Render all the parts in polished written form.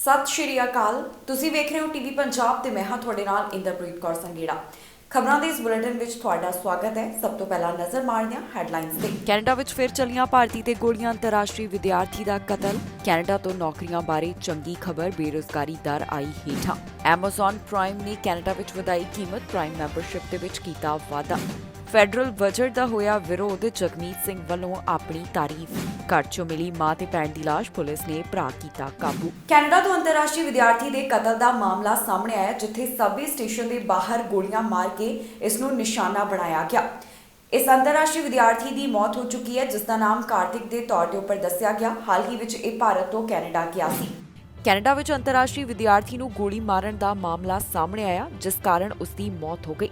ਸਤਿ ਸ਼੍ਰੀ ਅਕਾਲ। ਤੁਸੀਂ ਵੇਖ ਰਹੇ ਹੋ ਟੀਵੀ ਪੰਜਾਬ ਤੇ ਮੈਂ ਹਾਂ ਤੁਹਾਡੇ ਨਾਲ ਇੰਦਰਪ੍ਰੀਤ ਕੌਰ ਸੰਗੇੜਾ। ਖਬਰਾਂ ਦੇ ਇਸ ਬੁਲੇਟਿਨ ਵਿੱਚ ਤੁਹਾਡਾ ਸਵਾਗਤ ਹੈ। ਸਭ ਤੋਂ ਪਹਿਲਾਂ ਨਜ਼ਰ ਮਾਰਦੇ ਹਾਂ ਹੈਡਲਾਈਨਸ ਤੇ। ਕੈਨੇਡਾ ਵਿੱਚ ਫਿਰ ਚੱਲੀਆਂ ਭਾਰਤੀ ਤੇ ਗੋਲੀਆਂ, ਅੰਤਰਰਾਸ਼ਟਰੀ ਵਿਦਿਆਰਥੀ ਦਾ ਕਤਲ। ਕੈਨੇਡਾ ਤੋਂ ਨੌਕਰੀਆਂ ਬਾਰੇ ਚੰਗੀ ਖਬਰ, ਬੇਰੁਜ਼ਗਾਰੀ ਦਰ ਆਈ ਹੇਠਾਂ। ਐਮਾਜ਼ਨ ਪ੍ਰਾਈਮ ਨੇ ਕੈਨੇਡਾ ਵਿੱਚ ਵਧਾਈ ਕੀਮਤ, ਪ੍ਰਾਈਮ ਮੈਂਬਰਸ਼ਿਪ ਦੇ ਵਿੱਚ ਕੀਤਾ ਵਾਧਾ। ਫੈਡਰਲ ਬਜਟ ਦਾ ਹੋਇਆ ਵਿਰੋਧ, ਜਗਮੀਤ ਸਿੰਘ ਵੱਲੋਂ ਆਪਣੀ ਤਾਰੀਫ। ਘਰ ਚੋਂ ਮਿਲੀ ਮਾਂ ਤੇ ਭੈਣ ਦੀ ਲਾਸ਼, ਪੁਲਿਸ ਨੇ ਭਰਾ ਕੀਤਾ ਕਾਬੂ। ਕੈਨੇਡਾ ਤੋਂ ਅੰਤਰਰਾਸ਼ਟਰੀ ਵਿਦਿਆਰਥੀ ਦੇ ਕਤਲ ਦਾ ਮਾਮਲਾ ਸਾਹਮਣੇ ਆਇਆ, ਜਿੱਥੇ ਸਬਵੇ ਸਟੇਸ਼ਨ ਦੇ ਬਾਹਰ ਗੋਲੀਆਂ ਮਾਰ ਕੇ ਇਸ ਨੂੰ ਨਿਸ਼ਾਨਾ ਬਣਾਇਆ ਗਿਆ। ਇਸ ਅੰਤਰਰਾਸ਼ਟਰੀ ਵਿਦਿਆਰਥੀ ਦੀ ਮੌਤ ਹੋ ਚੁੱਕੀ ਹੈ, ਜਿਸ ਦਾ ਨਾਮ ਕਾਰਤਿਕ ਦੇ ਤੌਰ ਤੇ ਉੱਪਰ ਦੱਸਿਆ ਗਿਆ। ਹਾਲ ਹੀ ਵਿੱਚ ਇਹ ਭਾਰਤ ਤੋਂ ਕੈਨੇਡਾ ਗਿਆ ਸੀ। ਕੈਨੇਡਾ ਵਿੱਚ ਅੰਤਰਰਾਸ਼ਟਰੀ ਵਿਦਿਆਰਥੀ ਨੂੰ ਗੋਲੀ ਮਾਰਨ ਦਾ ਮਾਮਲਾ ਸਾਹਮਣੇ ਆਇਆ, ਜਿਸ ਕਾਰਨ ਉਸ ਦੀ ਮੌਤ ਹੋ ਗਈ।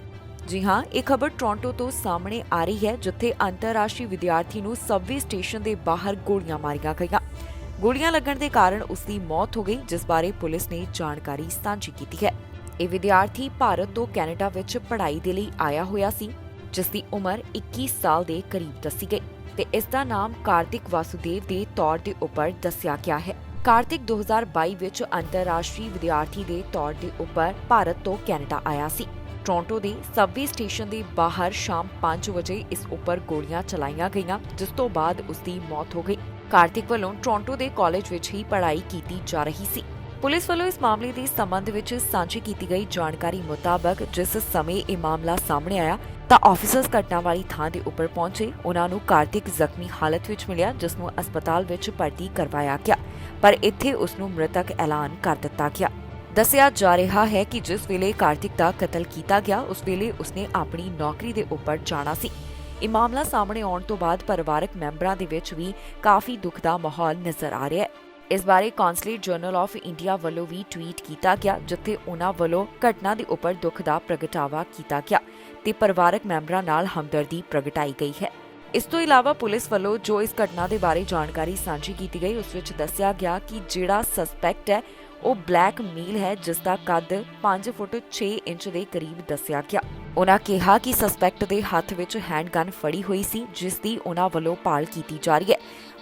ਜੀ ਹਾਂ, ਇਹ ਖਬਰ ਟੋਰਾਂਟੋ ਤੋਂ ਸਾਹਮਣੇ ਆ ਰਹੀ ਹੈ, ਜਿੱਥੇ ਅੰਤਰਰਾਸ਼ਟਰੀ ਵਿਦਿਆਰਥੀ ਨੂੰ ਸਬਵੇ ਸਟੇਸ਼ਨ ਦੇ ਬਾਹਰ ਗੋਲੀਆਂ ਮਾਰੀਆਂ ਗਈਆਂ। ਗੋਲੀਆਂ ਲੱਗਣ ਦੇ ਕਾਰਨ ਉਸ ਦੀ ਮੌਤ ਹੋ ਗਈ, ਜਿਸ ਬਾਰੇ ਪੁਲਿਸ ਨੇ ਜਾਣਕਾਰੀ ਸਾਂਝੀ ਕੀਤੀ ਹੈ। ਇਹ ਵਿਦਿਆਰਥੀ ਭਾਰਤ ਤੋਂ ਕੈਨੇਡਾ ਵਿੱਚ ਪੜ੍ਹਾਈ ਦੇ ਲਈ ਆਇਆ ਹੋਇਆ ਸੀ, ਜਿਸ ਦੀ ਉਮਰ 21 ਸਾਲ ਦੇ ਕਰੀਬ ਦੱਸੀ ਗਈ ਤੇ ਇਸ ਦਾ ਨਾਮ ਕਾਰਤਿਕ ਵਾਸੁਦੇਵ ਦੇ ਤੌਰ ਦੇ ਉੱਪਰ ਦੱਸਿਆ ਗਿਆ ਹੈ। ਕਾਰਤਿਕ 2022 ਵਿੱਚ ਅੰਤਰਰਾਸ਼ਟਰੀ ਵਿਦਿਆਰਥੀ ਦੇ ਤੌਰ ਦੇ ਉੱਪਰ ਭਾਰਤ ਤੋਂ ਕੈਨੇਡਾ ਆਇਆ ਸੀ। ਟੋਰਾਂਟੋ ਦੇ ਸਬਵੇ ਸਟੇਸ਼ਨ ਦੇ ਬਾਹਰ ਸ਼ਾਮ 5 ਵਜੇ ਇਸ ਉੱਪਰ ਗੋਲੀਆਂ ਚਲਾਈਆਂ ਗਈਆਂ, ਜਿਸ ਤੋਂ ਬਾਅਦ ਉਸ ਦੀ ਮੌਤ ਹੋ ਗਈ। ਕਾਰਤਿਕ ਵੱਲੋਂ ਟੋਰਾਂਟੋ ਦੇ ਕਾਲਜ ਵਿੱਚ ਹੀ ਪੜ੍ਹਾਈ ਕੀਤੀ ਜਾ ਰਹੀ ਸੀ। ਪੁਲਿਸ ਵੱਲੋਂ ਇਸ ਮਾਮਲੇ ਦੇ ਸੰਬੰਧ ਵਿੱਚ ਸਾਂਝੀ ਕੀਤੀ ਗਈ ਜਾਣਕਾਰੀ ਮੁਤਾਬਕ ਜਿਸ ਸਮੇਂ ਇਹ ਮਾਮਲਾ ਸਾਹਮਣੇ ਆਇਆ ਤਾਂ ਆਫੀਸਰਸ ਘਟਨਾ ਵਾਲੀ ਥਾਂ ਦੇ ਉੱਪਰ ਪਹੁੰਚੇ। ਉਹਨਾਂ ਨੂੰ ਕਾਰਤਿਕ ਜ਼ਖਮੀ ਹਾਲਤ ਵਿੱਚ ਮਿਲਿਆ, ਜਿਸ ਨੂੰ ਹਸਪਤਾਲ ਵਿੱਚ ਭਰਤੀ ਕਰਵਾਇਆ ਗਿਆ, ਪਰ ਇੱਥੇ ਉਸ ਨੂੰ ਮ੍ਰਿਤਕ ਐਲਾਨ ਕਰ ਦਿੱਤਾ ਗਿਆ। ਦੱਸਿਆ ਜਾ ਰਿਹਾ ਹੈ ਕਿ ਜਿਸ ਵੇਲੇ ਕਾਰਤਿਕ ਦਾ ਕਤਲ ਕੀਤਾ ਗਿਆ, ਉਸ ਵੇਲੇ ਉਸਨੇ ਆਪਣੀ ਨੌਕਰੀ ਦੇ ਉੱਪਰ ਜਾਣਾ ਸੀ। ਇਹ ਮਾਮਲਾ ਸਾਹਮਣੇ ਆਉਣ ਤੋਂ ਬਾਅਦ ਪਰਿਵਾਰਕ ਮੈਂਬਰਾਂ ਦੇ ਵਿੱਚ ਵੀ ਕਾਫੀ ਦੁੱਖ ਦਾ ਮਾਹੌਲ ਨਜ਼ਰ ਆ ਰਿਹਾ ਹੈ। ਇਸ ਬਾਰੇ ਕੌਂਸਲੇਟ ਜਰਨਲ ਆਫ ਇੰਡੀਆ ਵੱਲੋਂ ਵੀ ਟਵੀਟ ਕੀਤਾ ਗਿਆ, ਜਿੱਥੇ ਉਹਨਾਂ ਵੱਲੋਂ ਘਟਨਾ ਦੇ ਉੱਪਰ ਦੁੱਖ ਦਾ ਪ੍ਰਗਟਾਵਾ ਕੀਤਾ ਗਿਆ ਤੇ ਪਰਿਵਾਰਕ ਮੈਂਬਰਾਂ ਨਾਲ ਹਮਦਰਦੀ ਪ੍ਰਗਟਾਈ ਗਈ ਹੈ। ਇਸ ਤੋਂ ਇਲਾਵਾ ਪੁਲਿਸ ਵੱਲੋਂ ਜੋ ਇਸ ਘਟਨਾ ਦੇ ਬਾਰੇ ਜਾਣਕਾਰੀ ਸਾਂਝੀ ਕੀਤੀ ਗਈ, ਉਸ ਵਿੱਚ ਦੱਸਿਆ ਗਿਆ ਕਿ ਜਿਹੜਾ ਸਸਪੈਕਟ ਹੈ ਉਹ ਬਲੈਕ ਮੇਲ ਹੈ, ਜਿਸ ਦਾ ਕੱਦ 5 ਫੁੱਟ 6 ਇੰਚ ਦੇ ਕਰੀਬ ਦੱਸਿਆ ਗਿਆ। ਉਹਨਾਂ ਕਿਹਾ ਕਿ ਸਸਪੈਕਟ ਦੇ ਹੱਥ ਵਿੱਚ ਹੈਂਡਗਨ ਫੜੀ ਹੋਈ ਸੀ, ਜਿਸ ਦੀ ਉਹਨਾਂ ਵੱਲੋਂ ਭਾਲ ਕੀਤੀ ਜਾ ਰਹੀ ਹੈ।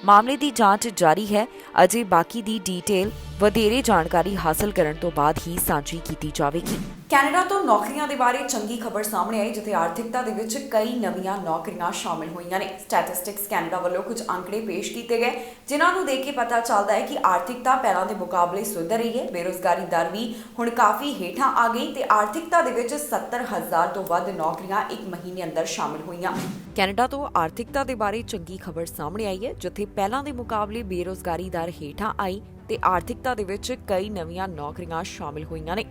ਮਾਮਲੇ ਦੀ ਜਾਂਚ ਜਾਰੀ ਹੈ। ਅਜੇ ਬਾਕੀ ਦੀ ਡੀਟੇਲ ਵਧੇਰੇ ਜਾਣਕਾਰੀ ਹਾਸਲ ਕਰਨ ਤੋਂ ਬਾਅਦ ਹੀ ਸਾਂਝੀ ਕੀਤੀ ਜਾਵੇਗੀ। ਕੈਨੇਡਾ ਤੋਂ ਨੌਕਰੀਆਂ ਦੇ ਬਾਰੇ ਚੰਗੀ ਖਬਰ ਸਾਹਮਣੇ ਆਈ, ਜਿੱਥੇ ਆਰਥਿਕਤਾ ਦੇ ਵਿੱਚ ਕਈ ਨਵੀਆਂ ਨੌਕਰੀਆਂ ਸ਼ਾਮਿਲ ਹੋਈਆਂ ਨੇ। ਸਟੈਟਿਸਟਿਕਸ ਕੈਨੇਡਾ ਵੱਲੋਂ ਕੁਝ ਅੰਕੜੇ ਪੇਸ਼ ਕੀਤੇ ਗਏ, ਜਿਨ੍ਹਾਂ ਨੂੰ ਦੇਖ ਕੇ ਪਤਾ ਚੱਲਦਾ ਹੈ ਕਿ ਆਰਥਿਕਤਾ ਪਹਿਲਾਂ ਦੇ ਮੁਕਾਬਲੇ ਸੁਧਰ ਰਹੀ ਹੈ। ਬੇਰੁਜ਼ਗਾਰੀ ਦਰ ਵੀ ਹੁਣ ਕਾਫੀ ਹੇਠਾਂ ਆ ਗਈ ਤੇ ਆਰਥਿਕਤਾ ਦੇ ਵਿੱਚ 70,000 ਤੋਂ ਵੱਧ ਨੌਕਰੀਆਂ ਇੱਕ ਮਹੀਨੇ ਅੰਦਰ ਸ਼ਾਮਿਲ ਹੋਈਆਂ। ਕੈਨੇਡਾ ਤੋਂ ਆਰਥਿਕਤਾ ਦੇ ਬਾਰੇ ਚੰਗੀ ਖਬਰ ਸਾਹਮਣੇ ਆਈ ਹੈ, ਜਿੱਥੇ ਪਹਿਲਾਂ ਦੇ ਮੁਕਾਬਲੇ ਬੇਰੁਜ਼ਗਾਰੀ ਦਰ ਹੇਠਾਂ ਆਈ ਤੇ ਆਰਥਿਕਤਾ ਦੇ ਵਿੱਚ ਕਈ ਨਵੀਆਂ ਨੌਕਰੀਆਂ ਸ਼ਾਮਿਲ ਹੋਈਆਂ ਨੇ।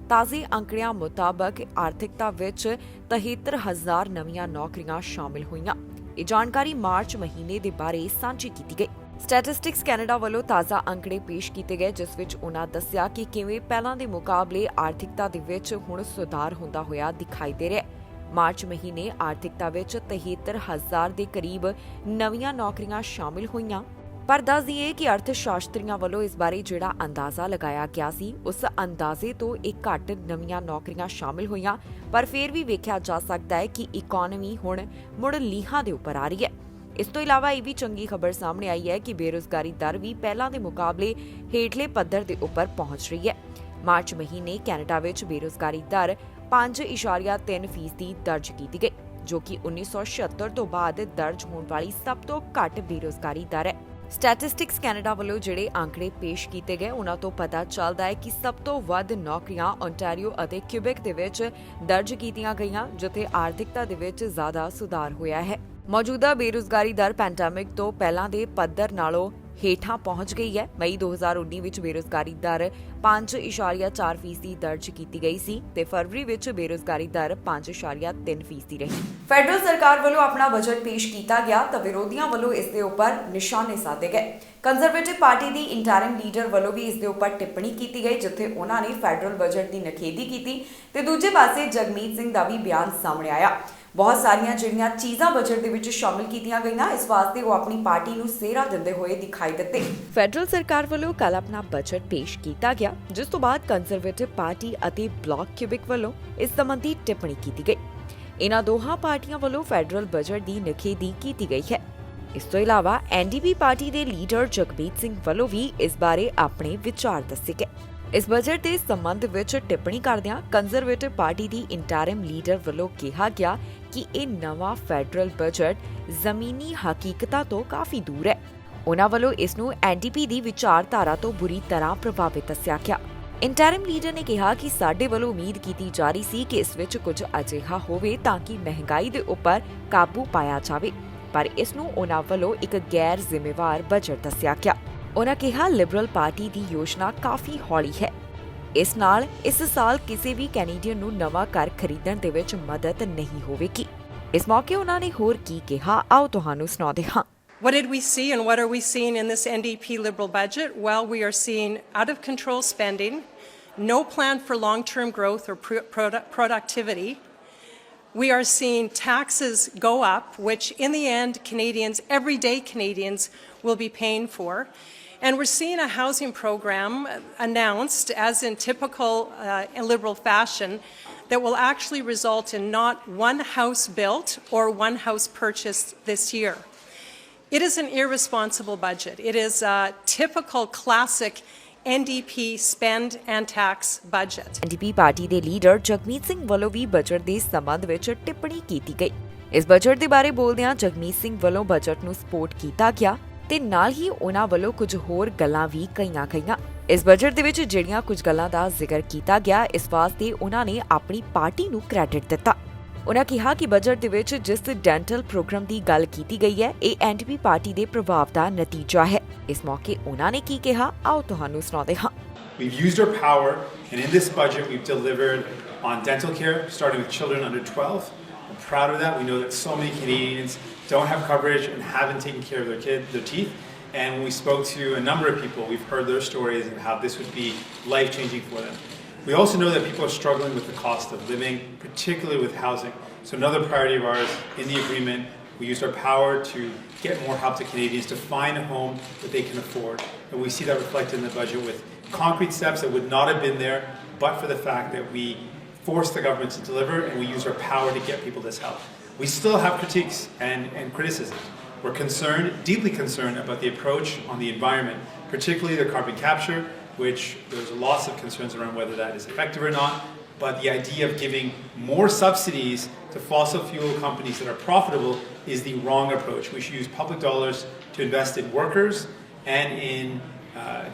ਤਾਜ਼ੇ ਅੰਕੜਿਆਂ ਮੁਤਾਬਕ ਆਰਥਿਕਤਾ ਵਿੱਚ 73,000 ਨਵੀਆਂ ਨੌਕਰੀਆਂ ਸ਼ਾਮਿਲ ਹੋਈਆਂ। ਇਹ ਜਾਣਕਾਰੀ ਮਾਰਚ ਮਹੀਨੇ ਦੇ ਬਾਰੇ ਸਾਂਝੀ ਕੀਤੀ ਗਈ। ਸਟੈਟਿਸਟਿਕਸ ਕੈਨੇਡਾ ਵੱਲੋਂ ਤਾਜ਼ਾ ਅੰਕੜੇ ਪੇਸ਼ ਕੀਤੇ ਗਏ, ਜਿਸ ਵਿੱਚ ਉਹਨਾਂ ਦੱਸਿਆ ਕਿ ਕਿਵੇਂ ਪਹਿਲਾਂ ਦੇ ਮੁਕਾਬਲੇ ਆਰਥਿਕਤਾ ਦੇ ਵਿੱਚ ਹੁਣ ਸੁਧਾਰ ਹੁੰਦਾ ਹੋਇਆ ਦਿਖਾਈ ਦੇ ਰਿਹਾ ਹੈ। ਮਾਰਚ ਮਹੀਨੇ ਆਰਥਿਕਤਾ ਵਿੱਚ 73,000 ਦੇ ਕਰੀਬ ਨਵੀਆਂ ਨੌਕਰੀਆਂ ਸ਼ਾਮਿਲ ਹੋਈਆਂ, ਪਰ ਦੱਸ ਦਈਏ ਕਿ ਅਰਥ ਸ਼ਾਸਤਰੀਆਂ ਵੱਲੋਂ ਇਸ ਬਾਰੇ ਜਿਹੜਾ ਅੰਦਾਜ਼ਾ ਲਗਾਇਆ ਗਿਆ ਸੀ, ਉਸ ਅੰਦਾਜ਼ੇ ਤੋਂ ਇੱਕ ਘੱਟ ਨਵੀਆਂ ਨੌਕਰੀਆਂ ਸ਼ਾਮਿਲ ਹੋਈਆਂ। ਪਰ ਫਿਰ ਵੀ ਵੇਖਿਆ ਜਾ ਸਕਦਾ ਹੈ ਕਿ ਇਕਨੋਮੀ ਹੁਣ ਮੁੜ ਲੀਹਾਂ ਦੇ ਉੱਪਰ ਆ ਰਹੀ ਹੈ। ਇਸ ਤੋਂ ਇਲਾਵਾ ਇਹ ਵੀ ਚੰਗੀ ਖਬਰ ਸਾਹਮਣੇ ਆਈ ਹੈ ਕਿ ਬੇਰੁਜ਼ਗਾਰੀ ਦਰ ਵੀ ਪਹਿਲਾਂ ਦੇ ਮੁਕਾਬਲੇ ਹੇਠਲੇ ਪੱਧਰ ਦੇ ਉੱਪਰ ਪਹੁੰਚ ਰਹੀ ਹੈ। ਮਾਰਚ ਮਹੀਨੇ ਕੈਨੇਡਾ ਵਿੱਚ ਬੇਰੁਜ਼ਗਾਰੀ ਦਰ 5.3% ਦਰਜ ਕੀਤੀ ਗਈ, ਜੋ ਕਿ 1976 ਤੋਂ ਬਾਅਦ ਦਰਜ ਹੋਣ ਵਾਲੀ ਸਭ ਤੋਂ ਘੱਟ ਬੇਰੁਜ਼ਗਾਰੀ ਦਰ ਹੈ। ਸਟੈਟਿਸਟਿਕਸ ਕੈਨੇਡਾ ਵੱਲੋਂ ਜਿਹੜੇ ਅੰਕੜੇ ਪੇਸ਼ ਕੀਤੇ ਗਏ, ਉਹਨਾਂ ਤੋਂ ਪਤਾ ਚੱਲਦਾ ਹੈ ਕਿ ਸਭ ਤੋਂ ਵੱਧ ਨੌਕਰੀਆਂ ਓਨਟਾਰੀਓ ਅਤੇ ਕਿਊਬੈਕ ਦੇ ਵਿੱਚ ਦਰਜ ਕੀਤੀਆਂ ਗਈਆਂ, ਜਿੱਥੇ ਆਰਥਿਕਤਾ ਦੇ ਵਿੱਚ ਜ਼ਿਆਦਾ ਸੁਧਾਰ ਹੋਇਆ ਹੈ। ਮੌਜੂਦਾ ਬੇਰੁਜ਼ਗਾਰੀ ਦਰ ਪੈਂਡੈਮਿਕ ਤੋਂ ਪਹਿਲਾਂ ਦੇ ਪੱਧਰ ਨਾਲੋਂ ਹੇਠਾਂ ਪਹੁੰਚ ਗਈ ਹੈ। ਮਈ 2019 ਵਿੱਚ ਬੇਰੁਜ਼ਗਾਰੀ ਦਰ 5.4% ਦਰਜ ਕੀਤੀ ਗਈ ਸੀ ਤੇ ਫਰਵਰੀ ਵਿੱਚ ਬੇਰੁਜ਼ਗਾਰੀ ਦਰ 5.3% ਰਹੀ। ਫੈਡਰਲ ਸਰਕਾਰ ਵੱਲੋਂ ਆਪਣਾ ਬਜਟ ਪੇਸ਼ ਕੀਤਾ ਗਿਆ ਤਾਂ ਵਿਰੋਧੀਆਂ ਵੱਲੋਂ ਇਸ ਦੇ ਉੱਪਰ ਨਿਸ਼ਾਨੇ ਸਾਧੇ ਗਏ। ਕੰਜ਼ਰਵੇਟਿਵ ਪਾਰਟੀ ਦੀ ਇੰਟਰਿਮ ਲੀਡਰ ਵੱਲੋਂ ਵੀ ਇਸ ਦੇ ਉੱਪਰ ਟਿੱਪਣੀ ਕੀਤੀ ਗਈ, ਜਿੱਥੇ ਉਹਨਾਂ ਨੇ ਫੈਡਰਲ ਬਜਟ ਦੀ ਨਿਖੇਧੀ ਕੀਤੀ ਤੇ ਦੂਜੇ ਪਾਸੇ ਜਗਮੀਤ ਸਿੰਘ ਦਾ ਵੀ ਬਿਆਨ ਸਾਹਮਣੇ ਆਇਆ। ਬਹੁਤ ਸਾਰੀਆਂ ਜਿਹੜੀਆਂ ਚੀਜ਼ਾਂ ਬਜਟ ਦੇ ਵਿੱਚ ਸ਼ਾਮਿਲ ਕੀਤੀਆਂ ਗਈਆਂ, ਇਸ ਵਾਸਤੇ ਉਹ ਆਪਣੀ ਪਾਰਟੀ ਨੂੰ ਸਿਹਰਾ ਦਿੰਦੇ ਹੋਏ ਦਿਖਾਈ ਦਿੱਤੇ। ਫੈਡਰਲ ਸਰਕਾਰ ਵੱਲੋਂ ਕੱਲ੍ਹ ਆਪਣਾ ਬਜਟ ਪੇਸ਼ ਕੀਤਾ ਗਿਆ, ਜਿਸ ਤੋਂ ਬਾਅਦ ਕੰਜ਼ਰਵੇਟਿਵ ਪਾਰਟੀ ਅਤੇ ਬਲਾਕ ਕਿਊਬਿਕ ਵੱਲੋਂ ਇਸ ਸੰਬੰਧੀ ਟਿੱਪਣੀ ਕੀਤੀ ਗਈ। ਇਹਨਾਂ ਦੋਹਾਂ ਪਾਰਟੀਆਂ ਵੱਲੋਂ ਫੈਡਰਲ ਬਜਟ ਦੀ ਨਿਖੇਧੀ ਕੀਤੀ ਗਈ ਹੈ। ਇਸ ਤੋਂ ਇਲਾਵਾ ਐਨਡੀਪੀ ਪਾਰਟੀ ਦੇ ਲੀਡਰ ਜਗਮੀਤ ਸਿੰਘ ਵੱਲੋਂ ਵੀ ਇਸ ਬਾਰੇ ਆਪਣੇ ਵਿਚਾਰ ਦੱਸੇ ਗਏ। ਇਸ ਬਜਟ ਦੇ ਸੰਬੰਧ ਵਿੱਚ ਟਿੱਪਣੀ ਕਰਦਿਆਂ ਕੰਜ਼ਰਵੇਟਿਵ ਪਾਰਟੀ ਦੀ ਇੰਟਰਿਮ ਲੀਡਰ ਵੱਲੋਂ ਕਿਹਾ ਗਿਆ ਕਿ ਇਹ ਨਵਾਂ ਫੈਡਰਲ ਬਜਟ ਜ਼ਮੀਨੀ ਹਕੀਕਤਾਂ ਤੋਂ ਕਾਫੀ ਦੂਰ ਹੈ। ਉਨ੍ਹਾਂ ਵੱਲੋਂ ਇਸ ਨੂੰ ਐਨਡੀਪੀ ਦੀ ਵਿਚਾਰਧਾਰਾ ਤੋਂ ਬੁਰੀ ਤਰ੍ਹਾਂ ਪ੍ਰਭਾਵਿਤ ਦੱਸਿਆ ਗਿਆ। ਇੰਟਰਿਮ ਲੀਡਰ ਨੇ ਕਿਹਾ ਕਿ ਸਾਡੇ ਵੱਲੋਂ ਉਮੀਦ ਕੀਤੀ ਜਾ ਰਹੀ ਸੀ ਕਿ ਇਸ ਵਿੱਚ ਕੁਝ ਅਜਿਹਾ ਹੋਵੇ ਤਾਂ ਕਿ ਮਹਿੰਗਾਈ ਦੇ ਉੱਪਰ ਕਾਬੂ ਪਾਇਆ ਜਾਵੇ, ਪਰ ਇਸ ਨੂੰ ਉਨ੍ਹਾਂ ਵੱਲੋਂ ਇੱਕ ਗੈਰ ਜ਼ਿੰਮੇਵਾਰ ਬਜਟ ਦੱਸਿਆ ਗਿਆ। ਉਨ੍ਹਾਂ ਕਿਹਾ ਲਿਬਰਲ ਪਾਰਟੀ ਦੀ ਯੋਜਨਾ ਕਾਫੀ ਹੌਲੀ ਹੈ। ਇਸ ਨਾਲ ਇਸ ਸਾਲ ਕਿਸੇ ਵੀ ਕੈਨੇਡੀਅਨ ਨੂੰ ਨਵਾਂ ਘਰ ਖਰੀਦਣ ਦੇ ਵਿੱਚ ਮਦਦ ਨਹੀਂ ਹੋਵੇਗੀ। ਇਸ ਮੌਕੇ ਉਨ੍ਹਾਂ ਨੇ ਹੋਰ ਕੀ ਕਿਹਾ, ਆਓ ਤੁਹਾਨੂੰ ਸੁਣਾਉਂਦੇ ਹਾਂ। What did we see and what are we seeing in this NDP Liberal budget? Well, we are seeing out of control spending, no plan for long-term growth or productivity. We are seeing taxes go up, which in the end, Canadians, everyday Canadians, will be paying for. And we're seeing a housing program announced, as in typical Liberal fashion, that will actually result in not one house built or one house purchased this year. It is an irresponsible budget. It is a typical classic NDP spend and tax budget. NDP party ਦੇ leader Jagmeet Singh ਵੱਲੋਂ ਵੀ budget ਦੇ ਸੰਬੰਧ ਵਿੱਚ ਟਿੱਪਣੀ ਕੀਤੀ ਗਈ। ਇਸ budget ਦੇ ਬਾਰੇ ਬੋਲਦਿਆਂ ਜਗਮੀਤ ਸਿੰਘ ਵੱਲੋਂ ਬਜਟ ਨੂੰ ਸਪੋਰਟ ਕੀਤਾ ਗਿਆ ਤੇ ਨਾਲ ਹੀ ਉਨ੍ਹਾਂ ਵੱਲੋਂ ਕੁਝ ਹੋਰ ਗੱਲਾਂ ਵੀ ਕਹੀਆਂ ਗਈਆਂ। ਇਸ ਬਜਟ ਦੇ ਵਿੱਚ ਜਿਹੜੀਆਂ ਕੁਝ ਗੱਲਾਂ ਦਾ ਜ਼ਿਕਰ ਕੀਤਾ ਗਿਆ, ਇਸ ਵਾਸਤੇ ਉਨ੍ਹਾਂ ਨੇ ਆਪਣੀ ਪਾਰਟੀ ਨੂੰ ਕ੍ਰੈਡਿਟ ਦਿੱਤਾ। ਉਨ੍ਹਾਂ ਕਿਹਾ ਕਿ ਬਜਟ ਦੇ ਵਿੱਚ ਜਿਸ ਡੈਂਟਲ ਪ੍ਰੋਗਰਾਮ ਦੀ ਗੱਲ ਕੀਤੀ ਗਈ ਹੈ, ਇਹ ਐਨਡੀਪੀ ਪਾਰਟੀ ਦੇ ਪ੍ਰਭਾਵ ਦਾ ਨਤੀਜਾ ਹੈ। ਇਸ ਮੌਕੇ ਉਨ੍ਹਾਂ ਨੇ ਕੀ ਕਿਹਾ, ਆਓ ਤੁਹਾਨੂੰ ਸੁਣਾਉਂਦੇ ਹਾਂ। We've used our power, and in this budget we've delivered on dental care, starting with children under 12. I'm proud of that. We know that so many Canadians don't have coverage and haven't taken care of their teeth. And when we spoke to a number of people, we've heard their stories and how this would be life-changing for them. We also know that people are struggling with the cost of living, particularly with housing. So another priority of ours in the agreement, we used our power to get more help to Canadians to find a home that they can afford. And we see that reflected in the budget with concrete steps that would not have been there but for the fact that we forced the government to deliver and we used our power to get people this help. We still have critiques and criticism. We're concerned, deeply concerned about the approach on the environment, particularly the carbon capture, which there's lots of concerns around whether that is effective or not. But the idea of giving more subsidies to fossil fuel companies that are profitable is the wrong approach. We should use public dollars to invest in workers and in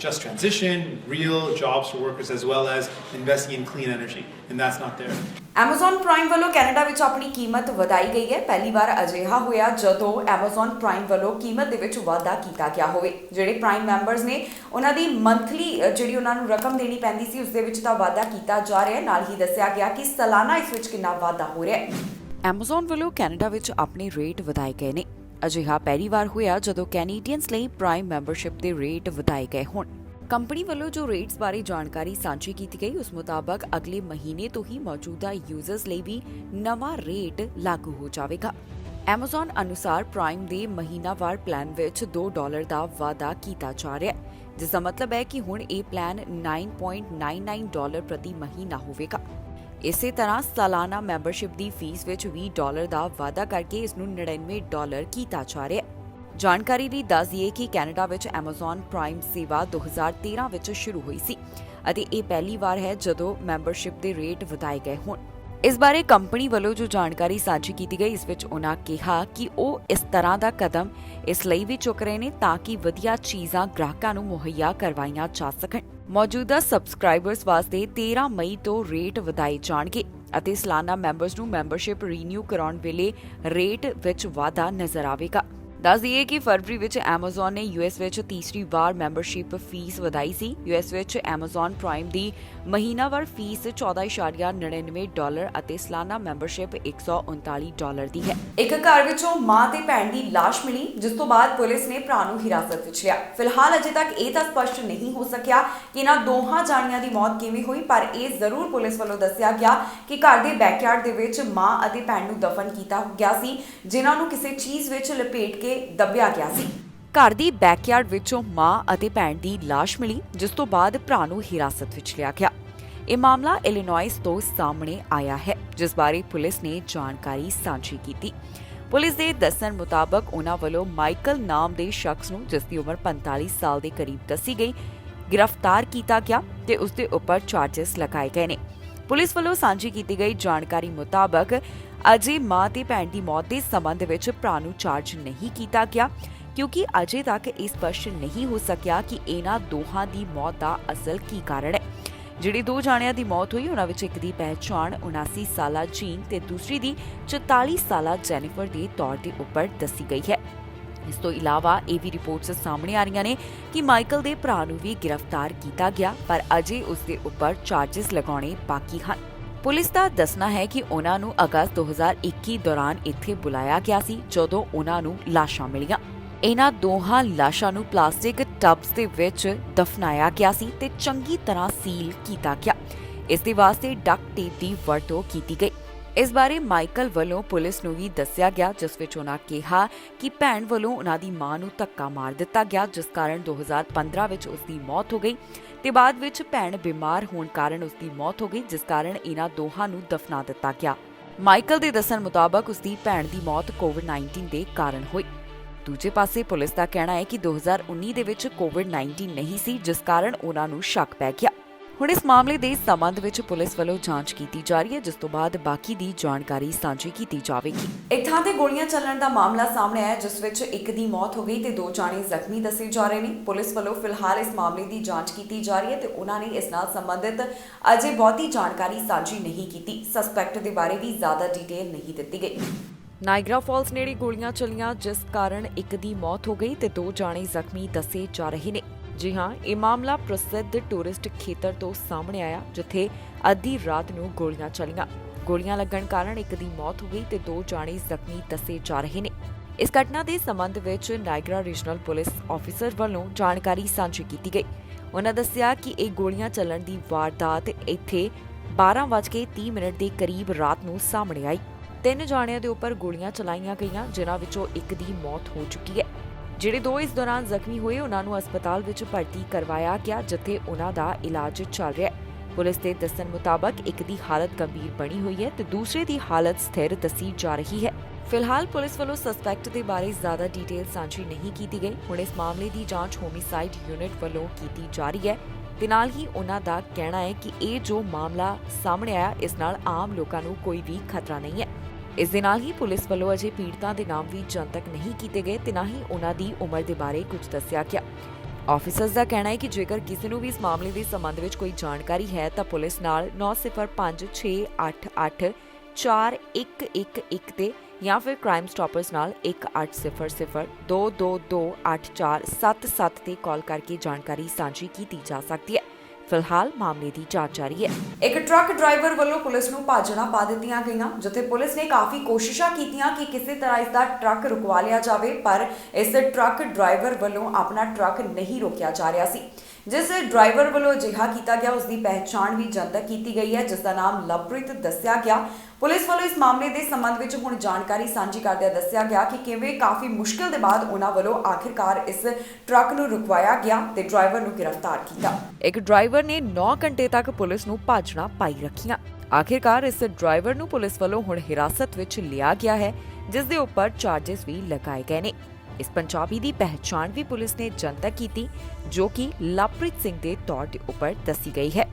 just transition, real jobs for workers, as well as investing in clean energy. And that's not there. Amazon Prime ਵੱਲੋਂ Canada ਵਿੱਚ ਆਪਣੀ ਕੀਮਤ ਵਧਾਈ ਗਈ ਹੈ। ਪਹਿਲੀ ਵਾਰ ਅਜਿਹਾ ਹੋਇਆ ਜਦੋਂ Amazon Prime ਵੱਲੋਂ ਕੀਮਤ ਦੇ ਵਿੱਚ ਵਾਧਾ ਕੀਤਾ ਗਿਆ ਹੋਵੇ। ਜਿਹੜੇ ਪ੍ਰਾਈਮ ਮੈਂਬਰਸ ਨੇ ਉਹਨਾਂ ਦੀ ਮੰਥਲੀ ਜਿਹੜੀ ਉਹਨਾਂ ਨੂੰ ਰਕਮ ਦੇਣੀ ਪੈਂਦੀ ਸੀ, ਉਸ ਦੇ ਵਿੱਚ ਤਾਂ ਵਾਧਾ ਕੀਤਾ ਜਾ ਰਿਹਾ ਹੈ। ਨਾਲ ਹੀ ਦੱਸਿਆ ਗਿਆ ਕਿ ਸਾਲਾਨਾ ਇਸ ਵਿੱਚ ਕਿੰਨਾ ਵਾਧਾ ਹੋ ਰਿਹਾ ਹੈ। Amazon ਵੱਲੋਂ ਕੈਨੇਡਾ ਵਿੱਚ ਆਪਣੇ ਰੇਟ ਵਧਾਏ ਗਏ ਨੇ। ਅਜਿਹਾ ਪਹਿਲੀ ਵਾਰ ਹੋਇਆ ਜਦੋਂ ਕੈਨੇਡੀਅਨਸ ਲਈ ਪ੍ਰਾਈਮ ਮੈਂਬਰਸ਼ਿਪ ਦੇ ਰੇਟ ਵਧਾਏ ਗਏ ਹੋਣ। ਕੰਪਨੀ ਵੱਲੋਂ ਜੋ ਰੇਟਸ ਬਾਰੇ ਜਾਣਕਾਰੀ ਸਾਂਝੀ ਕੀਤੀ ਗਈ, ਉਸ ਮੁਤਾਬਕ ਅਗਲੇ ਮਹੀਨੇ ਤੋਂ ਹੀ ਮੌਜੂਦਾ ਯੂਜ਼ਰਸ ਲਈ ਵੀ ਨਵਾਂ ਰੇਟ ਲਾਗੂ ਹੋ ਜਾਵੇਗਾ। Amazon ਅਨੁਸਾਰ ਪ੍ਰਾਈਮ ਦੇ ਮਹੀਨਾਵਾਰ ਪਲਾਨ ਵਿੱਚ $2 ਦਾ ਵਾਧਾ ਕੀਤਾ ਜਾ ਰਿਹਾ ਹੈ, ਜਿਸ ਦਾ ਮਤਲਬ ਹੈ ਕਿ ਹੁਣ ਇਹ ਪਲਾਨ $9.99 ਪ੍ਰਤੀ ਮਹੀਨਾ ਹੋਵੇਗਾ। ਇਸੇ ਤਰ੍ਹਾਂ ਸਾਲਾਨਾ ਮੈਂਬਰਸ਼ਿਪ ਦੀ ਫੀਸ ਵਿੱਚ $20 ਦਾ ਵਾਧਾ ਕਰਕੇ ਇਸ ਨੂੰ $99 ਕੀਤਾ ਜਾ ਰਿਹਾ ਹੈ। ਜਾਣਕਾਰੀ ਲਈ ਦੱਸ ਦਈਏ ਕਿ ਕੈਨੇਡਾ ਵਿੱਚ Amazon ਪ੍ਰਾਈਮ ਸੇਵਾ 2013 ਵਿੱਚ ਸ਼ੁਰੂ ਹੋਈ ਸੀ ਅਤੇ ਇਹ ਪਹਿਲੀ ਵਾਰ ਹੈ ਜਦੋਂ ਮੈਂਬਰਸ਼ਿਪ ਦੇ ਰੇਟ ਵਧਾਏ ਗਏ ਹੋਣ। ਇਸ ਬਾਰੇ ਕੰਪਨੀ ਵੱਲੋਂ ਜੋ ਜਾਣਕਾਰੀ ਸਾਂਝੀ ਕੀਤੀ ਗਈ, ਇਸ ਵਿੱਚ ਉਨ੍ਹਾਂ ਕਿਹਾ ਕਿ ਉਹ ਇਸ ਤਰ੍ਹਾਂ ਦਾ ਕਦਮ ਇਸ ਲਈ ਵੀ ਚੁੱਕ ਰਹੇ ਨੇ ਤਾਂ ਕਿ ਵਧੀਆ ਚੀਜ਼ਾਂ ਗ੍ਰਾਹਕਾਂ ਨੂੰ ਮੁਹੱਈਆ ਕਰਵਾਈਆਂ ਜਾ ਸਕਣ। ਮੌਜੂਦਾ ਸਬਸਕ੍ਰਾਈਬਰਸ ਵਾਸਤੇ 13 ਮਈ ਤੋਂ ਰੇਟ ਵਧਾਏ ਜਾਣਗੇ ਅਤੇ ਸਾਲਾਨਾ ਮੈਂਬਰਸ ਨੂੰ ਮੈਂਬਰਸ਼ਿਪ ਰੀਨਿਊ ਕਰਾਉਣ ਵੇਲੇ ਰੇਟ ਵਿੱਚ ਵਾਧਾ ਨਜ਼ਰ ਆਵੇਗਾ। ਦੱਸ ਦਈਏ ਕਿ ਫਰਵਰੀ ਵਿੱਚ Amazon ਨੇ US ਵਿੱਚ ਤੀਸਰੀ ਵਾਰ ਮੈਂਬਰਸ਼ਿਪ ਫੀਸ ਵਧਾਈ ਸੀ। US ਵਿੱਚ Amazon ਪ੍ਰਾਈਮ ਦੀ ਮਹੀਨਾਵਾਰ ਫੀਸ $14.99 ਅਤੇ ਸਾਲਾਨਾ ਮੈਂਬਰਸ਼ਿਪ $139 ਦੀ ਹੈ। ਇੱਕ ਘਰ ਵਿੱਚੋਂ ਮਾਂ ਤੇ ਭੈਣ ਦੀ ਲਾਸ਼ ਮਿਲੀ, ਜਿਸ ਤੋਂ ਬਾਅਦ ਪੁਲਿਸ ਨੇ ਭਰਾ ਨੂੰ ਹਿਰਾਸਤ ਵਿੱਚ ਲਿਆ। ਫਿਲਹਾਲ ਅਜੇ ਤੱਕ ਇਹ ਤਾਂ ਸਪਸ਼ਟ ਨਹੀਂ ਹੋ ਸਕਿਆ ਕਿ ਇਹਨਾਂ ਦੋਹਾਂ ਜਾਣੀਆਂ ਦੀ ਮੌਤ ਕਿਵੇਂ ਹੋਈ, ਪਰ ਇਹ ਜ਼ਰੂਰ ਪੁਲਿਸ ਵੱਲੋਂ ਦੱਸਿਆ ਗਿਆ ਕਿ ਘਰ ਦੇ ਬੈਕਯਾਰਡ ਦੇ ਵਿੱਚ ਮਾਂ ਅਤੇ ਭੈਣ ਨੂੰ ਦਫਨ ਕੀਤਾ ਗਿਆ ਸੀ, ਜਿਨ੍ਹਾਂ ਨੂੰ ਕਿਸੇ ਚੀਜ਼ ਵਿੱਚ ਲਪੇਟ ਕੇ ਦੱਬਿਆ ਗਿਆ ਸੀ। ਘਰ ਦੀ ਬੈਕਯਾਰਡ ਵਿੱਚੋਂ ਮਾਂ ਅਤੇ ਭੈਣ ਦੀ ਲਾਸ਼ ਮਿਲੀ, ਜਿਸ ਤੋਂ ਬਾਅਦ ਭਰਾ ਨੂੰ ਹਿਰਾਸਤ ਵਿੱਚ ਲਿਆ ਗਿਆ। ਇਹ ਮਾਮਲਾ ਇਲੀਨੋਇਸ ਤੋਂ ਸਾਹਮਣੇ ਆਇਆ ਹੈ, ਜਿਸ ਬਾਰੇ ਪੁਲਿਸ ਨੇ ਜਾਣਕਾਰੀ ਸਾਂਝੀ ਕੀਤੀ। ਪੁਲਿਸ ਦੇ ਦੱਸਣ ਮੁਤਾਬਕ ਉਹਨਾਂ ਵੱਲੋਂ ਮਾਈਕਲ ਨਾਮ ਦੇ ਸ਼ਖਸ ਨੂੰ, ਜਿਸ ਦੀ ਉਮਰ 45 ਸਾਲ ਦੇ ਕਰੀਬ ਦੱਸੀ ਗਈ, ਗ੍ਰਿਫਤਾਰ ਕੀਤਾ ਗਿਆ ਤੇ ਉਸ ਦੇ ਉੱਪਰ ਚਾਰजेस ਲਗਾਏ ਗਏ ਨੇ। ਪੁਲਿਸ ਵੱਲੋਂ ਸਾਂਝੀ ਕੀਤੀ ਗਈ ਜਾਣਕਾਰੀ ਮੁਤਾਬਕ ਅਜੇ ਮਾਂ ਤੇ ਭੈਣ ਦੀ ਮੌਤ ਦੇ ਸੰਬੰਧ ਵਿੱਚ ਭਰਾ ਨੂੰ ਚਾਰਜ ਨਹੀਂ ਕੀਤਾ ਗਿਆ, ਕਿਉਂਕਿ ਅਜੇ ਤੱਕ ਇਹ ਸਪਸ਼ਟ ਨਹੀਂ ਹੋ ਸਕਿਆ ਕਿ ਇਹਨਾਂ ਦੋਹਾਂ ਦੀ ਮੌਤ ਦਾ ਅਸਲ ਕੀ ਕਾਰਨ ਹੈ। ਜਿਹੜੀ ਦੋ ਜਾਣਿਆਂ ਦੀ ਮੌਤ ਹੋਈ, ਉਹਨਾਂ ਵਿੱਚ ਇੱਕ ਦੀ ਪਹਿਚਾਣ 79 ਸਾਲਾ ਜੀਨ ਤੇ ਦੂਸਰੀ ਦੀ 44 ਸਾਲਾ ਜੈਨੀਫਰ ਦੇ ਤੌਰ ਦੇ ਉੱਪਰ ਦੱਸੀ ਗਈ ਹੈ। ਇਸ ਤੋਂ ਇਲਾਵਾ ਇਹ ਵੀ ਰਿਪੋਰਟਸ ਸਾਹਮਣੇ ਆ ਰਹੀਆਂ ਨੇ ਕਿ ਮਾਈਕਲ ਦੇ ਭਰਾ ਨੂੰ ਵੀ ਗ੍ਰਿਫਤਾਰ ਕੀਤਾ ਗਿਆ, ਪਰ ਅਜੇ ਉਸ ਦੇ ਉੱਪਰ ਚਾਰजेस ਲਗਾਉਣੇ ਬਾਕੀ ਹਨ। ਪੁਲਿਸ ਦਾ ਦੱਸਣਾ ਹੈ ਕਿ ਉਹਨਾਂ ਨੂੰ ਅਗਸਤ 2021 ਦੌਰਾਨ ਇੱਥੇ ਬੁਲਾਇਆ ਗਿਆ ਸੀ, ਜਦੋਂ ਉਹਨਾਂ ਨੂੰ ਲਾਸ਼ਾਂ ਮਿਲੀਆਂ। ਇਹਨਾਂ ਦੋਹਾਂ ਲਾਸ਼ਾਂ ਨੂੰ ਪਲਾਸਟਿਕ ਟੱਬਸ ਦੇ ਵਿੱਚ ਦਫਨਾਇਆ ਗਿਆ ਸੀ ਤੇ ਚੰਗੀ ਤਰ੍ਹਾਂ ਸੀਲ ਕੀਤਾ ਗਿਆ। ਇਸ ਦੇ ਵਾਸਤੇ ਡਕਟ ਟੇਪ ਦੀ ਵਰਤੋਂ ਕੀਤੀ ਗਈ। ਇਸ ਬਾਰੇ ਮਾਈਕਲ ਵੱਲੋਂ ਪੁਲਿਸ ਨੂੰ ਵੀ ਦੱਸਿਆ ਗਿਆ, ਜਿਸ ਵਿੱਚ ਉਹਨਾਂ ਕਿਹਾ ਕਿ ਭੈਣ ਵੱਲੋਂ ਉਹਨਾਂ ਦੀ ਮਾਂ ਨੂੰ ਧੱਕਾ ਮਾਰ ਦਿੱਤਾ ਗਿਆ, ਜਿਸ ਕਾਰਨ 2015 ਵਿੱਚ ਉਸ ਦੀ ਮੌਤ ਹੋ ਗਈ ਤੇ ਬਾਅਦ ਵਿੱਚ ਭੈਣ ਬਿਮਾਰ ਹੋਣ ਕਾਰਨ ਉਸ ਦੀ ਮੌਤ ਹੋ ਗਈ, ਜਿਸ ਕਾਰਨ ਇਹਨਾਂ ਦੋਹਾਂ ਨੂੰ ਦਫਨਾ ਦਿੱਤਾ ਗਿਆ। ਮਾਈਕਲ ਦੇ ਦੱਸਣ ਮੁਤਾਬਕ ਉਸ ਦੀ ਭੈਣ ਦੀ ਮੌਤ ਕੋਵਿਡ-19 ਦੇ ਕਾਰਨ ਹੋਈ। ਦੂਜੇ ਪਾਸੇ ਪੁਲਿਸ ਦਾ ਕਹਿਣਾ ਹੈ ਕਿ 2019 ਦੇ ਵਿੱਚ ਕੋਵਿਡ-19 ਨਹੀਂ ਸੀ, ਜਿਸ ਕਾਰਨ ਉਹਨਾਂ ਨੂੰ ਸ਼ੱਕ ਪੈ ਗਿਆ। ਹੁਣ ਇਸ ਮਾਮਲੇ ਦੇ ਸੰਬੰਧ ਵਿੱਚ ਪੁਲਿਸ ਵੱਲੋਂ ਜਾਂਚ ਕੀਤੀ ਜਾ ਰਹੀ ਹੈ, ਜਿਸ ਤੋਂ ਬਾਅਦ ਬਾਕੀ ਦੀ ਜਾਣਕਾਰੀ ਸਾਂਝੀ ਕੀਤੀ ਜਾਵੇਗੀ। ਇੱਕ ਥਾਂ ਤੇ ਗੋਲੀਆਂ ਚੱਲਣ ਦਾ ਮਾਮਲਾ ਸਾਹਮਣੇ ਆਇਆ, ਜਿਸ ਵਿੱਚ ਇੱਕ ਦੀ ਮੌਤ ਹੋ ਗਈ ਤੇ ਦੋ ਜਾਣੇ ਜ਼ਖਮੀ ਦੱਸੇ ਜਾ ਰਹੇ ਨੇ। ਪੁਲਿਸ ਵੱਲੋਂ ਫਿਲਹਾਲ ਇਸ ਮਾਮਲੇ ਦੀ ਜਾਂਚ ਕੀਤੀ ਜਾ ਰਹੀ ਹੈ ਤੇ ਉਹਨਾਂ ਨੇ ਇਸ ਨਾਲ ਸੰਬੰਧਿਤ ਅਜੇ ਬਹੁਤੀ ਜਾਣਕਾਰੀ ਸਾਂਝੀ ਨਹੀਂ ਕੀਤੀ। ਸਸਪੈਕਟ ਦੇ ਬਾਰੇ ਵੀ ਜ਼ਿਆਦਾ ਡਿਟੇਲ ਨਹੀਂ ਦਿੱਤੀ ਗਈ। ਨਾਇਗਰਾ ਫਾਲਸ ਨੇੜੇ ਗੋਲੀਆਂ ਚੱਲੀਆਂ, ਜਿਸ ਕਾਰਨ ਇੱਕ ਦੀ ਮੌਤ ਹੋ ਗਈ ਤੇ ਦੋ ਜਾਣੇ ਜ਼ਖਮੀ ਦੱਸੇ ਜਾ ਰਹੇ ਨੇ। ਜੀ ਹਾਂ, ਇਹ ਮਾਮਲਾ ਪ੍ਰਸਿੱਧ ਟੂਰਿਸਟ ਖੇਤਰ ਤੋਂ ਸਾਹਮਣੇ ਆਇਆ, ਜਿੱਥੇ ਅੱਧੀ ਰਾਤ ਨੂੰ ਗੋਲੀਆਂ ਚੱਲੀਆਂ। ਗੋਲੀਆਂ ਲੱਗਣ ਕਾਰਨ ਇੱਕ ਦੀ ਮੌਤ ਹੋ ਗਈ ਤੇ ਦੋ ਜਾਣੇ ਜ਼ਖਮੀ ਦੱਸੇ ਜਾ ਰਹੇ ਨੇ। ਇਸ ਘਟਨਾ ਦੇ ਸੰਬੰਧ ਵਿੱਚ ਨਾਇਗਰਾ ਰੀਜਨਲ ਪੁਲਿਸ ਆਫੀਸਰ ਵੱਲੋਂ ਜਾਣਕਾਰੀ ਸਾਂਝੀ ਕੀਤੀ ਗਈ। ਉਹਨਾਂ ਦੱਸਿਆ ਕਿ ਇਹ ਗੋਲੀਆਂ ਚੱਲਣ ਦੀ ਵਾਰਦਾਤ ਇੱਥੇ 12:30 ਦੇ ਕਰੀਬ ਰਾਤ ਨੂੰ ਸਾਹਮਣੇ ਆਈ। 3 ਜਾਣਿਆਂ ਦੇ ਉੱਪਰ ਗੋਲੀਆਂ ਚਲਾਈਆਂ ਗਈਆਂ, ਜਿਨ੍ਹਾਂ ਵਿੱਚੋਂ ਇੱਕ ਦੀ ਮੌਤ ਹੋ ਚੁੱਕੀ ਹੈ। ਜਿਹੜੇ ਦੋ ਇਸ ਦੌਰਾਨ ਜ਼ਖਮੀ ਹੋਏ, ਉਹਨਾਂ ਨੂੰ ਹਸਪਤਾਲ ਵਿੱਚ ਭਰਤੀ ਕਰਵਾਇਆ ਗਿਆ, ਜਿੱਥੇ ਉਹਨਾਂ ਦਾ ਇਲਾਜ ਚੱਲ ਰਿਹਾ ਹੈ। ਪੁਲਿਸ ਦੇ ਦੱਸਣ ਮੁਤਾਬਕ ਇੱਕ ਦੀ ਹਾਲਤ ਗੰਭੀਰ ਬਣੀ ਹੋਈ ਹੈ ਤੇ ਦੂਸਰੇ ਦੀ ਹਾਲਤ ਸਥਿਰ ਦੱਸੀ ਜਾ ਰਹੀ ਹੈ। ਫਿਲਹਾਲ ਪੁਲਿਸ ਵੱਲੋਂ ਸਸਪੈਕਟ ਦੇ ਬਾਰੇ ਜ਼ਿਆਦਾ ਡਿਟੇਲ ਸਾਂਝੀ ਨਹੀਂ ਕੀਤੀ ਗਈ। ਹੁਣ ਇਸ ਮਾਮਲੇ ਦੀ ਜਾਂਚ ਹੋਮਿਸਾਈਡ ਯੂਨਿਟ ਵੱਲੋਂ ਕੀਤੀ ਜਾ ਰਹੀ ਹੈ ਤੇ ਨਾਲ ਹੀ ਉਹਨਾਂ ਦਾ ਕਹਿਣਾ ਹੈ ਕਿ ਇਹ ਜੋ ਮਾਮਲਾ ਸਾਹਮਣੇ ਆਇਆ, ਇਸ ਨਾਲ ਆਮ ਲੋਕਾਂ ਨੂੰ ਕੋਈ ਵੀ ਖਤਰਾ ਨਹੀਂ ਹੈ। ਇਸ ਦੇ ਨਾਲ ਹੀ ਪੁਲਿਸ ਵੱਲੋਂ ਅਜੇ ਪੀੜਤਾਂ ਦੇ ਨਾਮ ਵੀ ਜਨਤਕ ਨਹੀਂ ਕੀਤੇ ਗਏ ਤੇ ਨਾ ਹੀ ਉਹਨਾਂ ਦੀ ਉਮਰ ਦੇ ਬਾਰੇ ਕੁਝ ਦੱਸਿਆ ਗਿਆ। ਆਫੀਸਰਸ ਦਾ ਕਹਿਣਾ ਹੈ ਕਿ ਜੇਕਰ ਕਿਸੇ ਨੂੰ ਵੀ ਇਸ ਮਾਮਲੇ ਦੇ ਸੰਬੰਧ ਵਿੱਚ ਕੋਈ ਜਾਣਕਾਰੀ ਹੈ ਤਾਂ ਪੁਲਿਸ ਨਾਲ 9056884111 ਤੇ ਜਾਂ ਫਿਰ ਕ੍ਰਾਈਮ ਸਟਾਪਰਸ ਨਾਲ 180022284777 ਤੇ ਕਾਲ ਕਰਕੇ ਜਾਣਕਾਰੀ ਸਾਂਝੀ ਕੀਤੀ ਜਾ ਸਕਦੀ ਹੈ। ਫਿਲਹਾਲ ਮਾਮਲੇ ਦੀ ਜਾਂਚ ਜਾਰੀ ਹੈ। ਇੱਕ ਟਰੱਕ ਡਰਾਈਵਰ ਵੱਲੋਂ ਪੁਲਿਸ ਨੂੰ ਭਾਜੜਾਂ ਪਾ ਦਿੱਤੀਆਂ ਗਈਆਂ, ਜਿੱਥੇ ਪੁਲਿਸ ਨੇ ਕਾਫੀ ਕੋਸ਼ਿਸ਼ਾਂ ਕੀਤੀਆਂ ਕਿ ਕਿਸੇ ਤਰ੍ਹਾਂ ਇਸ ਦਾ ਟਰੱਕ ਰੁਕਵਾ ਲਿਆ ਜਾਵੇ, ਪਰ ਇਸ ਟਰੱਕ ਡਰਾਈਵਰ ਵੱਲੋਂ ਆਪਣਾ ਟਰੱਕ ਨਹੀਂ ਰੋਕਿਆ ਜਾ ਰਿਹਾ ਸੀ। ਜਿਸ ਡਰਾਈਵਰ ਵੱਲੋਂ ਅਜਿਹਾ ਕੀਤਾ ਗਿਆ, ਉਸ ਦੀ ਪਹਿਚਾਣ ਵੀ ਜਨਤਕ ਕੀਤੀ ਗਈ ਹੈ, ਜਿਸ ਦਾ ਨਾਮ ਲਵਪ੍ਰੀਤ ਦੱਸਿਆ ਗਿਆ। ਪੁਲਿਸ ਵੱਲੋਂ ਇਸ ਮਾਮਲੇ ਦੇ ਸੰਬੰਧ ਵਿੱਚ ਹੁਣ ਜਾਣਕਾਰੀ ਸਾਂਝੀ ਕਰਦਿਆਂ ਦੱਸਿਆ ਗਿਆ ਕਿ ਕਿਵੇਂ ਕਾਫੀ ਮੁਸ਼ਕਲ ਦੇ ਬਾਅਦ ਉਹਨਾਂ ਵੱਲੋਂ ਆਖਿਰਕਾਰ ਇਸ ਟਰੱਕ ਨੂੰ ਰੁਕਵਾਇਆ ਗਿਆ ਤੇ ਡਰਾਈਵਰ ਨੂੰ ਗ੍ਰਿਫਤਾਰ ਕੀਤਾ। ਇੱਕ ਡਰਾਈਵਰ ਨੇ 9 ਘੰਟੇ ਤੱਕ ਪੁਲਿਸ ਨੂੰ ਭਾਜੜਾਂ ਪਾਈ ਰੱਖੀਆਂ। ਆਖਿਰਕਾਰ ਇਸ ਡਰਾਈਵਰ ਨੂੰ ਪੁਲਿਸ ਵੱਲੋਂ ਹੁਣ ਹਿਰਾਸਤ ਵਿੱਚ ਲਿਆ ਗਿਆ ਹੈ, ਜਿਸ ਦੇ ਉੱਪਰ ਚਾਰजेस ਵੀ ਲਗਾਏ ਗਏ ਨੇ। ਇਸ ਪੰਜਾਬੀ ਦੀ ਪਹਿਚਾਣ ਵੀ ਪੁਲਿਸ ਨੇ ਜਨਤਕ ਕੀਤੀ, ਜੋ ਕਿ ਲਵਪ੍ਰੀਤ ਸਿੰਘ ਦੇ ਤੌਰ ਦੇ ਉੱਪਰ ਦੱਸੀ ਗਈ ਹੈ।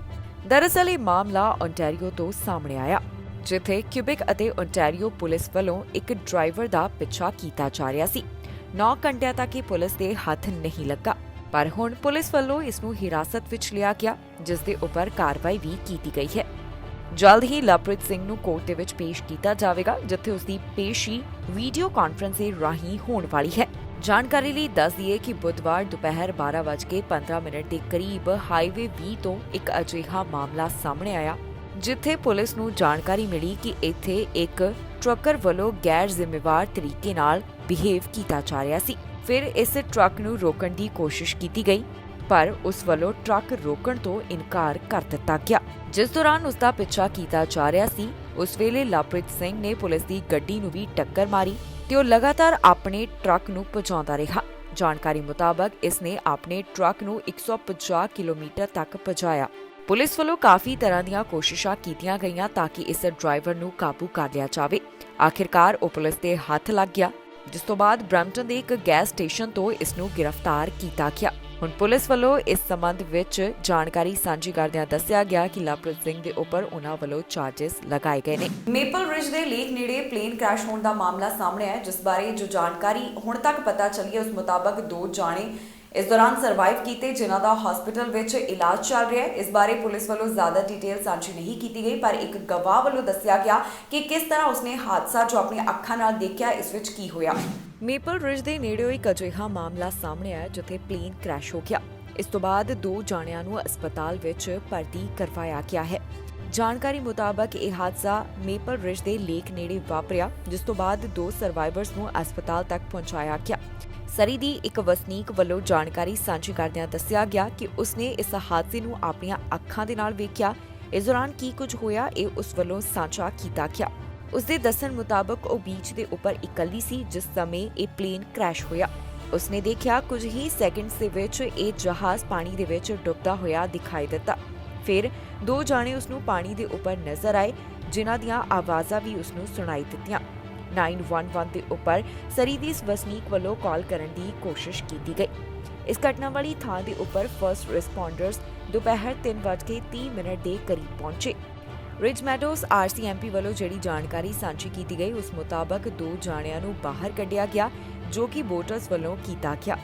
ਦਰਅਸਲ ਇਹ ਮਾਮਲਾ ਓਨਟਾਰੀਓ ਤੋਂ ਸਾਹਮਣੇ ਆਇਆ, ਜਿੱਥੇ ਕਿਊਬਿਕ ਅਤੇ ਓਨਟਾਰੀਓ ਪੁਲਿਸ ਵੱਲੋਂ ਇੱਕ ਡਰਾਈਵਰ ਦਾ ਪਿੱਛਾ ਕੀਤਾ ਜਾ ਰਿਹਾ ਸੀ। 9 ਘੰਟਿਆਂ ਤੱਕ ਇਹ ਪੁਲਿਸ ਦੇ ਹੱਥ ਨਹੀਂ ਲੱਗਾ, ਪਰ ਹੁਣ ਪੁਲਿਸ ਵੱਲੋਂ ਇਸ ਨੂੰ ਹਿਰਾਸਤ ਵਿੱਚ ਲਿਆ ਗਿਆ, ਜਿਸ ਦੇ ਉੱਪਰ ਕਾਰਵਾਈ ਵੀ ਕੀਤੀ ਗਈ ਹੈ। ਜਲਦ ਹੀ ਲਵਪ੍ਰੀਤ ਸਿੰਘ ਨੂੰ ਕੋਰਟ ਦੇ ਵਿੱਚ ਪੇਸ਼ ਕੀਤਾ ਜਾਵੇਗਾ, ਜਿੱਥੇ ਉਸ ਦੀ ਪੇਸ਼ੀ ਵੀਡੀਓ ਕਾਨਫਰੰਸ ਦੇ ਰਾਹੀਂ ਹੋਣ ਵਾਲੀ ਹੈ। ਜਾਣਕਾਰੀ ਲਈ ਦੱਸ ਦਈਏ ਕਿ ਬੁੱਧਵਾਰ ਦੁਪਹਿਰ 12:15 ਦੇ ਕਰੀਬ ਹਾਈਵੇ 20 ਤੋਂ ਇੱਕ ਅਜਿਹਾ ਮਾਮਲਾ ਸਾਹਮਣੇ ਆਇਆ, ਜਿੱਥੇ ਪੁਲਿਸ ਨੂੰ ਜਾਣਕਾਰੀ ਮਿਲੀ ਕਿ ਇੱਥੇ ਇੱਕ ਟਰੱਕਰ ਵੱਲੋਂ ਗੈਰ ਜ਼ਿੰਮੇਵਾਰ ਤਰੀਕੇ ਨਾਲ ਬਿਹੇਵ ਕੀਤਾ ਜਾ ਰਿਹਾ ਸੀ। ਫਿਰ ਇਸ ਟਰੱਕ ਨੂੰ ਰੋਕਣ ਦੀ ਕੋਸ਼ਿਸ਼ ਕੀਤੀ ਗਈ, ਪਰ ਉਸ ਵੱਲੋਂ ਟਰੱਕ ਰੋਕਣ ਤੋਂ ਇਨਕਾਰ ਕਰ ਦਿੱਤਾ ਗਿਆ। ਜਿਸ ਦੌਰਾਨ ਉਸ ਦਾ ਪਿੱਛਾ ਕੀਤਾ ਜਾ ਰਿਹਾ ਸੀ, ਉਸ ਵੇਲੇ ਲਵਪ੍ਰੀਤ ਸਿੰਘ ਨੇ ਪੁਲਿਸ ਦੀ ਗੱਡੀ ਨੂੰ ਵੀ ਟੱਕਰ ਮਾਰੀ ਤੇ ਉਹ ਲਗਾਤਾਰ ਆਪਣੇ ਟਰੱਕ ਨੂੰ ਭਜਾਉਂਦਾ ਰਿਹਾ। ਜਾਣਕਾਰੀ ਮੁਤਾਬਕ ਇਸ ਨੇ ਆਪਣੇ ਟਰੱਕ ਨੂੰ 150 ਕਿਲੋਮੀਟਰ ਤੱਕ ਭਜਾਇਆ। ਪੁਲਿਸ ਵੱਲੋਂ ਕਾਫੀ ਤਰ੍ਹਾਂ ਦੀਆਂ ਕੋਸ਼ਿਸ਼ਾਂ ਕੀਤੀਆਂ ਗਈਆਂ ਤਾਂ ਕਿ ਇਸ ਡਰਾਈਵਰ ਨੂੰ ਕਾਬੂ ਕਰ ਲਿਆ ਜਾਵੇ। ਆਖਿਰਕਾਰ ਉਹ ਪੁਲਿਸ ਦੇ ਹੱਥ ਲੱਗ ਗਿਆ, ਜਿਸ ਤੋਂ ਬਾਅਦ ਬਰੈਂਪਟਨ ਦੇ ਇੱਕ ਗੈਸ ਸਟੇਸ਼ਨ ਤੋਂ ਇਸ ਨੂੰ ਗ੍ਰਿਫਤਾਰ ਕੀਤਾ ਗਿਆ। ਹੁਣ ਪੁਲਿਸ ਵੱਲੋਂ ਇਸ ਸੰਬੰਧ ਵਿੱਚ ਜਾਣਕਾਰੀ ਸਾਂਝੀ ਕਰਦਿਆਂ ਦੱਸਿਆ ਗਿਆ ਕਿ ਲਵਪ੍ਰੀਤ ਸਿੰਘ ਦੇ ਉੱਪਰ ਉਹਨਾਂ ਵੱਲੋਂ ਚਾਰजेस ਲਗਾਏ ਗਏ ਨੇ। ਮੇਪਲ ਰਿਜ ਦੇ ਲੇਕ ਨੇੜੇ ਪਲੇਨ ਕ੍ਰੈਸ਼ ਹੋਣ ਦਾ ਮਾਮਲਾ ਸਾਹਮਣੇ ਆਇਆ, ਜਿਸ ਬਾਰੇ ਜੋ ਜਾਣਕਾਰੀ ਹੁਣ ਤੱਕ ਪਤਾ ਚੱਲੀ ਹੈ ਉਸ ਮੁਤਾਬਕ 2 ਜਾਣੇ ਇਸ ਦੌਰਾਨ ਸਰਵਾਈਵ ਕੀਤੇ, ਜਿਨ੍ਹਾਂ ਦਾ ਹਸਪੀਟਲ ਵਿੱਚ ਇਲਾਜ ਚੱਲ ਰਿਹਾ ਹੈ। ਇਸ ਬਾਰੇ ਪੁਲਿਸ ਵੱਲੋਂ ਜ਼ਿਆਦਾ ਡਿਟੇਲ ਸਾਂਝੀ ਨਹੀਂ ਕੀਤੀ ਗਈ, ਪਰ ਇੱਕ ਗਵਾਹ ਵੱਲੋਂ ਦੱਸਿਆ ਗਿਆ ਕਿ ਕਿਸ ਤਰ੍ਹਾਂ ਉਸਨੇ ਹਾਦਸਾ ਜੋ ਆਪਣੀ ਅੱਖਾਂ ਨਾਲ ਦੇਖਿਆ, ਇਸ ਵਿੱਚ ਕੀ ਹੋਇਆ। ਮੇਪਲ ਰਿਜ ਦੇ ਨੇੜੇ ਇੱਕ ਅਜਿਹਾ ਮਾਮਲਾ ਸਾਹਮਣੇ ਆਇਆ ਜਿੱਥੇ ਪਲੇਨ ਕ੍ਰੈਸ਼ ਹੋ ਗਿਆ। ਇਸ ਤੋਂ ਬਾਅਦ 2 ਜਾਣਿਆਂ ਨੂੰ ਹਸਪਤਾਲ ਵਿੱਚ ਭਰਤੀ ਕਰਵਾਇਆ ਗਿਆ ਹੈ। ਜਾਣਕਾਰੀ ਮੁਤਾਬਕ ਇਹ ਹਾਦਸਾ ਮੇਪਲ ਰਿਜ ਦੇ ਲੇਕ ਨੇੜੇ ਵਾਪਰਿਆ, ਜਿਸ ਤੋਂ ਬਾਅਦ 2 ਸਰਵਾਈਵਰਸ ਨੂੰ ਹਸਪਤਾਲ ਤੱਕ ਪਹੁੰਚਾਇਆ ਗਿਆ। ਸਰੀ ਦੀ ਇੱਕ ਵਸਨੀਕ ਵੱਲੋਂ ਜਾਣਕਾਰੀ ਸਾਂਝੀ ਕਰਦਿਆਂ ਦੱਸਿਆ ਗਿਆ ਕਿ ਉਸਨੇ ਇਸ ਹਾਦਸੇ ਨੂੰ ਆਪਣੀਆਂ ਅੱਖਾਂ ਦੇ ਨਾਲ ਵੇਖਿਆ। ਇਸ ਦੌਰਾਨ ਕੀ ਕੁਝ ਹੋਇਆ ਇਹ ਉਸ ਵੱਲੋਂ ਸਾਂਝਾ ਕੀਤਾ ਗਿਆ। ਉਸਦੇ ਦੱਸਣ ਮੁਤਾਬਕ ਉਹ ਬੀਚ ਦੇ ਉੱਪਰ ਇਕੱਲੀ ਸੀ ਜਿਸ ਸਮੇਂ ਇਹ ਪਲੇਨ ਕ੍ਰੈਸ਼ ਹੋਇਆ। ਉਸਨੇ ਦੇਖਿਆ ਕੁਝ ਹੀ ਸੈਕਿੰਡਸ ਦੇ ਵਿੱਚ ਇਹ ਜਹਾਜ਼ ਪਾਣੀ ਦੇ ਵਿੱਚ ਡੁੱਬਦਾ ਹੋਇਆ ਦਿਖਾਈ ਦਿੱਤਾ। ਫਿਰ 2 ਜਾਣੇ ਉਸ ਨੂੰ ਪਾਣੀ ਦੇ ਉੱਪਰ ਨਜ਼ਰ ਆਏ, ਜਿਨ੍ਹਾਂ ਦੀਆਂ ਆਵਾਜ਼ਾਂ ਵੀ ਉਸ ਨੂੰ ਸੁਣਾਈ ਦਿੱਤੀਆਂ। 911 ਦੇ ਉੱਪਰ ਸਰੀ ਦੀ ਇਸ ਵਸਨੀਕ ਵੱਲੋਂ ਕਾਲ ਕਰਨ ਦੀ ਕੋਸ਼ਿਸ਼ ਕੀਤੀ ਗਈ। ਇਸ ਘਟਨਾ ਵਾਲੀ ਥਾਂ ਦੇ ਉੱਪਰ ਫਰਸਟ ਰਿਸਪੌਂਡਰਸ ਦੁਪਹਿਰ 3:30 ਦੇ ਕਰੀਬ ਪਹੁੰਚੇ। ਰਿਜ ਮੈਡੋਜ਼ RCMP ਵੱਲੋਂ ਜਿਹੜੀ ਜਾਣਕਾਰੀ ਸਾਂਝੀ ਕੀਤੀ ਗਈ ਉਸ ਮੁਤਾਬਕ 2 ਜਾਣਿਆਂ ਨੂੰ ਬਾਹਰ ਕੱਢਿਆ ਗਿਆ, ਜੋ ਕਿ ਬੋਟਰਸ ਵੱਲੋਂ ਕੀਤਾ ਗਿਆ।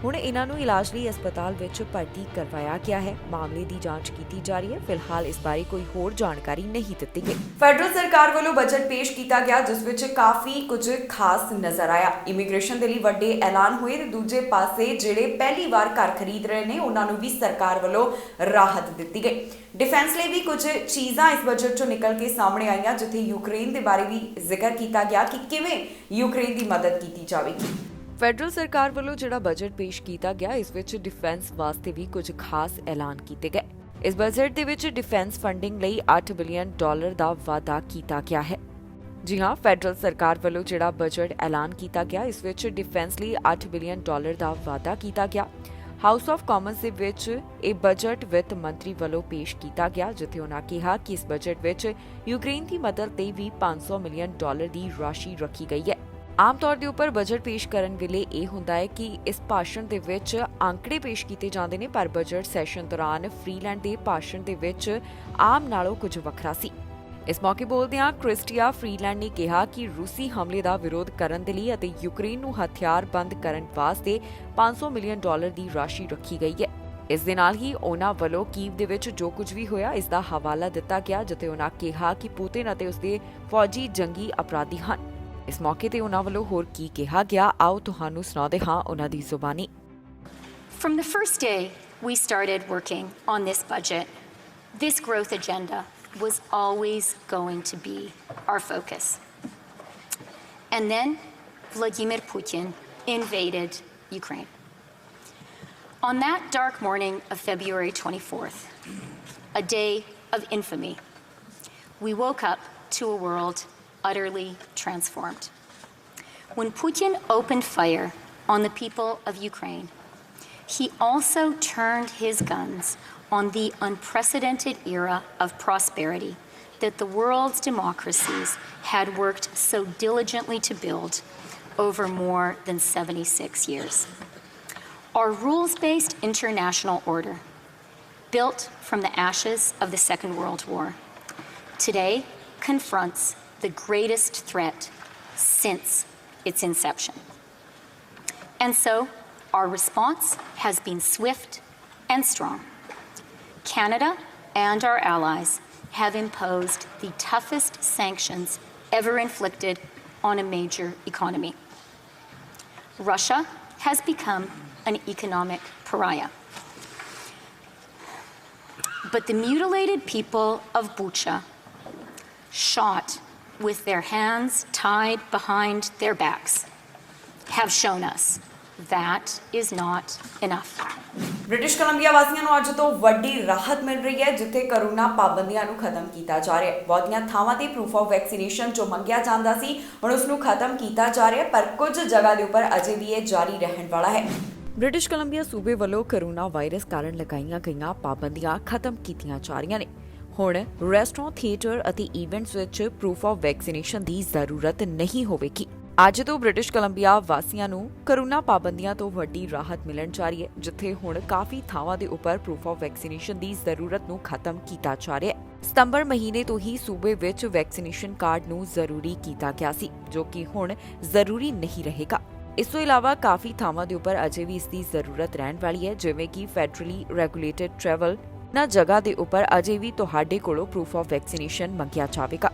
ਹੁਣ ਇਹਨਾਂ ਨੂੰ ਇਲਾਜ ਲਈ ਹਸਪਤਾਲ ਵਿੱਚ ਭਰਤੀ ਕਰਵਾਇਆ ਗਿਆ ਹੈ। ਮਾਮਲੇ ਦੀ ਜਾਂਚ ਕੀਤੀ ਜਾ ਰਹੀ ਹੈ। ਫਿਲਹਾਲ ਇਸ ਬਾਰੇ ਕੋਈ ਹੋਰ ਜਾਣਕਾਰੀ ਨਹੀਂ ਦਿੱਤੀ ਗਈ। ਫੈਡਰਲ ਸਰਕਾਰ ਵੱਲੋਂ ਬਜਟ ਪੇਸ਼ ਕੀਤਾ ਗਿਆ, ਜਿਸ ਵਿੱਚ ਕਾਫੀ ਕੁਝ ਖਾਸ ਨਜ਼ਰ ਆਇਆ। ਇਮੀਗ੍ਰੇਸ਼ਨ ਦੇ ਲਈ ਵੱਡੇ ਐਲਾਨ ਹੋਏ ਤੇ ਦੂਜੇ ਪਾਸੇ ਜਿਹੜੇ ਪਹਿਲੀ ਵਾਰ ਘਰ ਖਰੀਦ ਰਹੇ ਨੇ ਉਹਨਾਂ ਨੂੰ ਵੀ ਸਰਕਾਰ ਵੱਲੋਂ ਰਾਹਤ ਦਿੱਤੀ ਗਈ। ਡਿਫੈਂਸ ਲਈ ਵੀ ਕੁਝ ਚੀਜ਼ਾਂ ਇਸ ਬਜਟ ਚੋਂ ਨਿਕਲ ਕੇ ਸਾਹਮਣੇ ਆਈਆਂ, ਜਿੱਥੇ ਯੂਕਰੇਨ ਦੇ ਬਾਰੇ ਵੀ ਜ਼ਿਕਰ ਕੀਤਾ ਗਿਆ ਕਿ ਕਿਵੇਂ ਯੂਕਰੇਨ ਦੀ ਮਦਦ ਕੀਤੀ ਜਾਵੇਗੀ। ਫੈਡਰਲ ਸਰਕਾਰ ਵੱਲੋਂ ਜਿਹੜਾ ਬਜਟ ਪੇਸ਼ ਕੀਤਾ ਗਿਆ, ਇਸ ਵਿੱਚ ਡਿਫੈਂਸ ਵਾਸਤੇ ਵੀ ਕੁਝ ਖਾਸ ਐਲਾਨ ਕੀਤੇ ਗਏ। ਇਸ ਬਜਟ ਦੇ ਵਿੱਚ ਡਿਫੈਂਸ ਫੰਡਿੰਗ ਲਈ $8 ਬਿਲੀਅਨ ਦਾ ਵਾਅਦਾ ਕੀਤਾ ਗਿਆ ਹੈ। ਜੀ ਹਾਂ, ਫੈਡਰਲ ਸਰਕਾਰ ਵੱਲੋਂ ਜਿਹੜਾ ਬਜਟ ਐਲਾਨ ਕੀਤਾ ਗਿਆ, ਇਸ ਵਿੱਚ ਡਿਫੈਂਸ ਲਈ $8 ਬਿਲੀਅਨ ਦਾ ਵਾਅਦਾ ਕੀਤਾ ਗਿਆ। ਹਾਊਸ ਆਫ ਕਾਮਨਸ ਦੇ ਵਿੱਚ ਇਹ ਬਜਟ ਵਿੱਤ ਮੰਤਰੀ ਵੱਲੋਂ ਪੇਸ਼ ਕੀਤਾ ਗਿਆ, ਜਿੱਥੇ ਉਹਨਾਂ ਕਿਹਾ ਕਿ ਇਸ ਬਜਟ ਵਿੱਚ ਯੂਕਰੇਨ ਦੀ ਮਦਦ ਲਈ ਵੀ $500 ਮਿਲੀਅਨ ਦੀ ਰਾਸ਼ੀ ਰੱਖੀ ਗਈ ਹੈ। ਆਮ ਤੌਰ ਦੇ ਉੱਪਰ ਬਜਟ ਪੇਸ਼ ਕਰਨ ਵੇਲੇ ਇਹ ਹੁੰਦਾ ਹੈ ਕਿ ਇਸ ਭਾਸ਼ਣ ਦੇ ਵਿੱਚ ਅੰਕੜੇ ਪੇਸ਼ ਕੀਤੇ ਜਾਂਦੇ ਨੇ, ਪਰ ਬਜਟ ਸੈਸ਼ਨ ਦੌਰਾਨ ਫ੍ਰੀਲੈਂਡ ਦੇ ਭਾਸ਼ਣ ਦੇ ਵਿੱਚ ਆਮ ਨਾਲੋਂ ਕੁਝ ਵੱਖਰਾ ਸੀ। ਇਸ ਮੌਕੇ ਬੋਲਦਿਆਂ ਕ੍ਰਿਸਟੀਆ ਫ੍ਰੀਲੈਂਡ ਨੇ ਕਿਹਾ ਕਿ ਰੂਸੀ ਹਮਲੇ ਦਾ ਵਿਰੋਧ ਕਰਨ ਦੇ ਲਈ ਅਤੇ ਯੂਕਰੇਨ ਨੂੰ ਹਥਿਆਰ ਬੰਦ ਕਰਨ ਵਾਸਤੇ $500 ਮਿਲੀਅਨ ਦੀ ਰਾਸ਼ੀ ਰੱਖੀ ਗਈ ਹੈ। ਇਸ ਦੇ ਨਾਲ ਹੀ ਉਹਨਾਂ ਵੱਲੋਂ ਕੀਵ ਦੇ ਵਿੱਚ ਜੋ ਕੁਝ ਵੀ ਹੋਇਆ ਇਸ ਦਾ ਹਵਾਲਾ ਦਿੱਤਾ ਗਿਆ, ਜਿੱਥੇ ਉਹਨਾਂ ਕਿਹਾ ਕਿ ਪੁਤਿਨ ਅਤੇ ਉਸਦੇ ਫੌਜੀ ਜੰਗੀ ਅਪਰਾਧੀ ਹਨ। ਇਸ ਮੌਕੇ ਤੇ ਉਹਨਾਂ ਵੱਲੋਂ ਹੋਰ ਕੀ ਕਿਹਾ ਗਿਆ, ਆਓ ਤੁਹਾਨੂੰ ਸੁਣਾਉਂਦੇ ਹਾਂ ਉਹਨਾਂ ਦੀ ਜ਼ੁਬਾਨੀ। From the first day we started working on this budget, this growth agenda was always going to be our focus. And then Vladimir Putin invaded Ukraine. On that dark morning of February 24th, a day of infamy, we woke up to a world utterly transformed. When Putin opened fire on the people of Ukraine, he also turned his guns on the unprecedented era of prosperity that the world's democracies had worked so diligently to build over more than 76 years. Our rules-based international order, built from the ashes of the Second World War, today confronts the greatest threat since its inception. And so, our response has been swift and strong. Canada and our allies have imposed the toughest sanctions ever inflicted on a major economy. Russia has become an economic pariah. But the mutilated people of Bucha, shot with their hands tied behind their backs, have shown us that is not enough. British Columbia ਵਾਸੀਆਂ ਨੂੰ ਅੱਜ ਤੋਂ ਵੱਡੀ ਰਾਹਤ ਮਿਲ ਰਹੀ ਹੈ, ਜਿੱਥੇ corona ਪਾਬੰਦੀਆਂ ਨੂੰ ਖਤਮ ਕੀਤਾ ਜਾ ਰਿਹਾ ਹੈ। ਬਹੁਤੀਆਂ ਥਾਵਾਂ ਤੇ ਪ੍ਰੂਫ ਆਫ ਵੈਕਸੀਨੇਸ਼ਨ ਜੋ ਮੰਗਿਆ ਜਾਂਦਾ ਸੀ, ਹੁਣ ਉਸ ਨੂੰ ਖਤਮ ਕੀਤਾ ਜਾ ਰਿਹਾ ਹੈ, ਪਰ ਕੁਝ ਜਗ੍ਹਾ ਦੇ ਉੱਪਰ ਅਜੇ ਵੀ ਇਹ ਜਾਰੀ ਰਹਿਣ ਵਾਲਾ ਹੈ। ਬ੍ਰਿਟਿਸ਼ ਕੋਲੰਬੀਆ ਸੂਬੇ ਵੱਲੋਂ ਕਰੋਨਾ ਵਾਇਰਸ ਕਾਰਨ ਲਗਾਈਆਂ ਗਈਆਂ ਪਾਬੰਦੀਆਂ ਖਤਮ ਕੀਤੀਆਂ ਜਾ ਰਹੀਆਂ ਨੇ। ਹੁਣ ਰੈਸਟੋਰੈਂਟ, ਥੀਏਟਰ ਅਤੇ ਇਵੈਂਟਸ ਵਿੱਚ ਪ੍ਰੂਫ ਆਫ ਵੈਕਸੀਨੇਸ਼ਨ ਦੀ ਜ਼ਰੂਰਤ ਨਹੀਂ ਹੋਵੇਗੀ। ਅੱਜ ਤੋਂ ਬ੍ਰਿਟਿਸ਼ ਕੋਲੰਬੀਆ ਵਾਸੀਆਂ ਨੂੰ ਕਰੋਨਾ ਪਾਬੰਦੀਆਂ ਤੋਂ ਵੱਡੀ ਰਾਹਤ ਮਿਲਣ ਜਾ ਰਹੀ ਹੈ, ਜਿੱਥੇ ਹੁਣ ਕਾਫੀ ਥਾਵਾਂ ਦੇ ਉੱਪਰ ਪ੍ਰੂਫ ਆਫ ਵੈਕਸੀਨੇਸ਼ਨ ਦੀ ਜ਼ਰੂਰਤ ਨੂੰ ਖਤਮ ਕੀਤਾ ਜਾ ਰਿਹਾ ਹੈ। ਸਤੰਬਰ ਮਹੀਨੇ ਤੋਂ ਹੀ ਸੂਬੇ ਵਿੱਚ ਵੈਕਸੀਨੇਸ਼ਨ ਕਾਰਡ ਨੂੰ ਜ਼ਰੂਰੀ ਕੀਤਾ ਗਿਆ ਸੀ, ਜੋ ਕਿ ਹੁਣ ਜ਼ਰੂਰੀ ਨਹੀਂ ਰਹੇਗਾ। ਇਸ ਤੋਂ ਇਲਾਵਾ ਕਾਫੀ ਥਾਵਾਂ ਦੇ ਉੱਪਰ ਅਜੇ ਵੀ ਇਸ ਦੀ ਜ਼ਰੂਰਤ ਰਹਿਣ ਵਾਲੀ ਹੈ, ਜਿਵੇਂ ਕਿ ਫੈਡਰਲੀ ਰੈਗੂਲੇਟਡ ਟਰੈਵਲ ਨਾ ਜਗ੍ਹਾ ਦੇ ਉੱਪਰ ਅਜੇ ਵੀ ਤੁਹਾਡੇ ਕੋਲੋਂ ਪ੍ਰੂਫ ਆਫ ਵੈਕਸੀਨੇਸ਼ਨ ਮੰਗਿਆ ਜਾਵੇਗਾ।